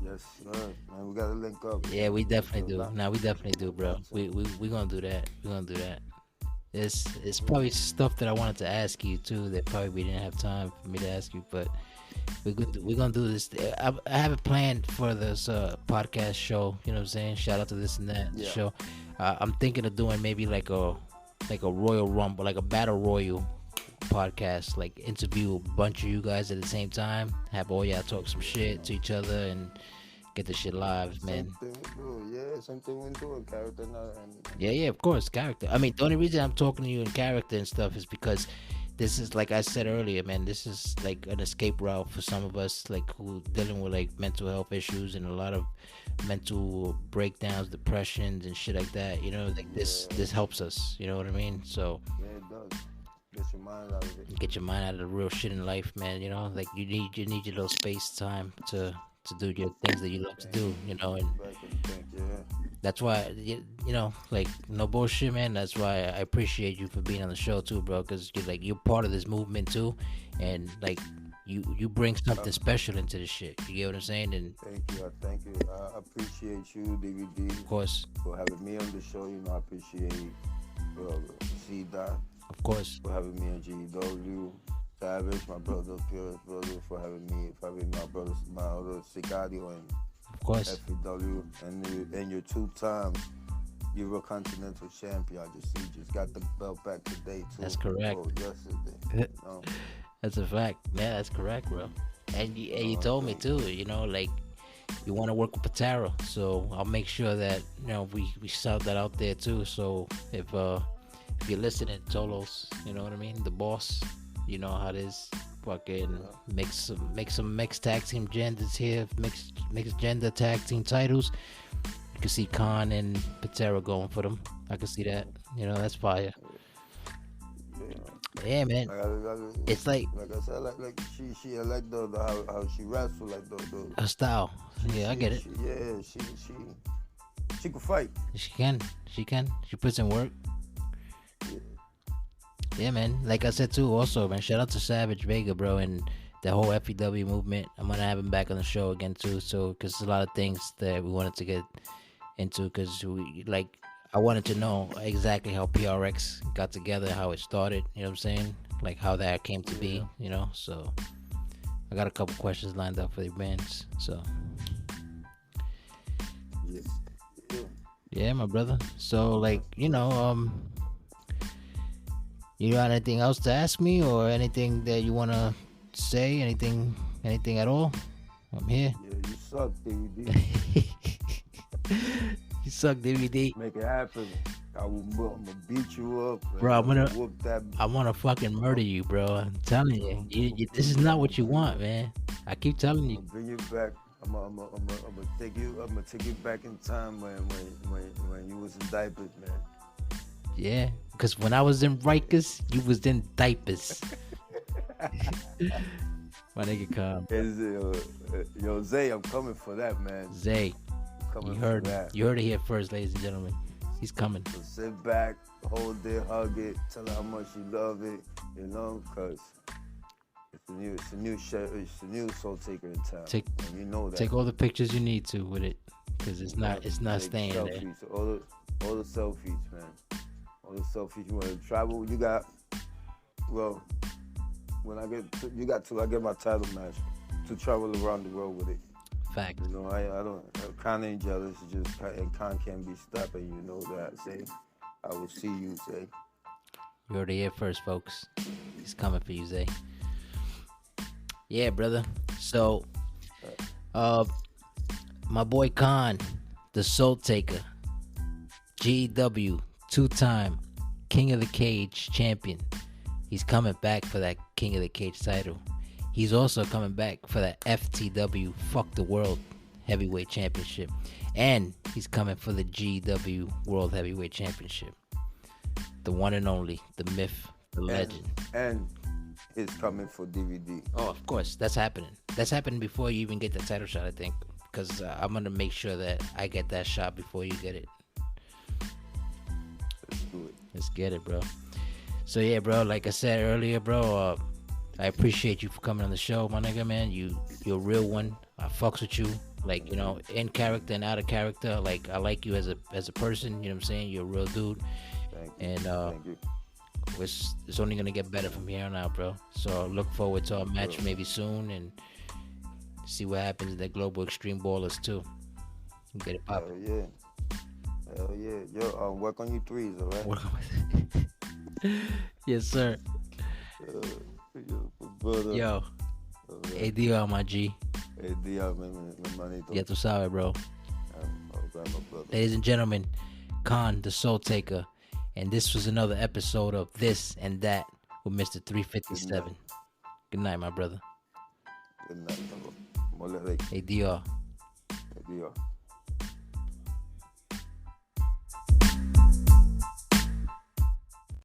Yes, sir. Man, we gotta link up. Yeah, we definitely do. Nah, we definitely do, bro. We gonna do that. We gonna do that. It's probably stuff that I wanted to ask you too that probably we didn't have time for me to ask you, but we're gonna do this. I have it planned for this podcast show. You know what I'm saying? Shout out to this and that show. I'm thinking of doing maybe like a Royal Rumble, like a Battle Royal podcast, like interview a bunch of you guys at the same time, have all y'all talk some shit to each other and get the shit live, man. Something we do in character now. Yeah, of course, character. I mean, the only reason I'm talking to you in character and stuff is because this is, like I said earlier, man, this is like an escape route for some of us, like who dealing with like mental health issues and a lot of mental breakdowns, depressions and shit like that. You know, like this helps us. You know what I mean? So Yeah, it does. Get your mind out of it. get your mind out of the real shit in life, man. You know, like you need your little space time to do your things that you love to do. You know, and Back and think, that's why you know, like no bullshit, man. That's why I appreciate you for being on the show too, bro. Because you're part of this movement too, and like you bring something special into the shit. You get what I'm saying? And thank you. I appreciate you, DVD, of course, for having me on the show. You know, I appreciate C-Dot, of course, for having me on GW. Savage, my brother, Pure brother, for having my brother, my other Sicario, and of course, FEW, and your 2-time Eurocontinental champion. You just got the belt back today too. That's correct. Yesterday. That's a fact. Yeah, that's correct, bro. And you told me too. You know, like you want to work with Patara, so I'll make sure that we shout that out there too. So if you're listening, Tolos, you know what I mean, the boss. You know how it is. Fucking make some mixed tag team genders here. Mixed gender tag team titles. You can see KON and Patera going for them. I can see that. You know, that's fire. Yeah, man. It's like I said, like she I like the how she wrestle, like the her style. Yeah, I get it. She can fight. She can. She puts in work. Yeah, man. Like I said too, also, man, shout out to Savage Vega, bro, and the whole FEW movement. I'm gonna have him back on the show again too, so because there's a lot of things that we wanted to get into, because I wanted to know exactly how PRX got together, how it started. You know what I'm saying? Like how that came to be. You know, so I got a couple questions lined up for the bands. So yeah, my brother. So like you got anything else to ask me or anything that you want to say? Anything at all? I'm here. Yeah, you suck, DVD. You suck, DVD. Make it happen. I'm gonna beat you up, bro. I wanna fucking murder you, bro. I'm telling you, this is not what you want, man. I keep telling you. I'm gonna bring you back. I'm gonna take you back in time when you was in diapers, man. Yeah, because when I was in Rikers, you was in diapers. My nigga KON. Yo, Zay, I'm coming for that, man. Zay, you heard it here first, ladies and gentlemen. He's coming. So sit back, hold it, hug it, tell her how much you love it, you know, because it's a new Soul Taker in town. And you know that. Take all the pictures you need to with it, because it's not staying selfies, there. All the selfies, man. All the selfies. You want to travel? You got. Well, when I get my title match to travel around the world with it. Fact. You know, I KON ain't jealous. It's just KON can't be stopped, and you know that. Say, I will see you, Zay. You heard it here first, folks. He's coming for you, Zay. Yeah, brother. So, my boy KON, the Soul Taker, GW, 2-time King of the Cage champion. He's coming back for that King of the Cage title. He's also coming back for the FTW Fuck the World Heavyweight Championship. And he's coming for the GW World Heavyweight Championship. The one and only, the myth, the legend. And it's coming for DVD. Oh, of course, that's happening. That's happening before you even get the title shot, I think. Because I'm going to make sure that I get that shot before you get it. Let's do it. Let's get it, bro. So, yeah, bro, like I said earlier, bro, I appreciate you for coming on the show, my nigga, man. You're a real one. I fucks with you. Like, you know, in character and out of character. Like, I like you as a person. You know what I'm saying? You're a real dude. Thank you. And Thank you. it's only going to get better from here on out, bro. So, look forward to our match maybe soon and see what happens in the Global Extreme Ballers, too. Get it popping. Hell yeah. Hell yeah. Yo, work on your threes, all right? Yes, sir. Brother. Yo. Hey, Dio, my G. Hey, Dia, mi manito. Ya tú sabes, bro. Ladies and gentlemen, KON, the Soul Taker. And this was another episode of This and That with Mr. 357. Good night, my brother. Good night, bro. Hey, Dio. Hey, Dia.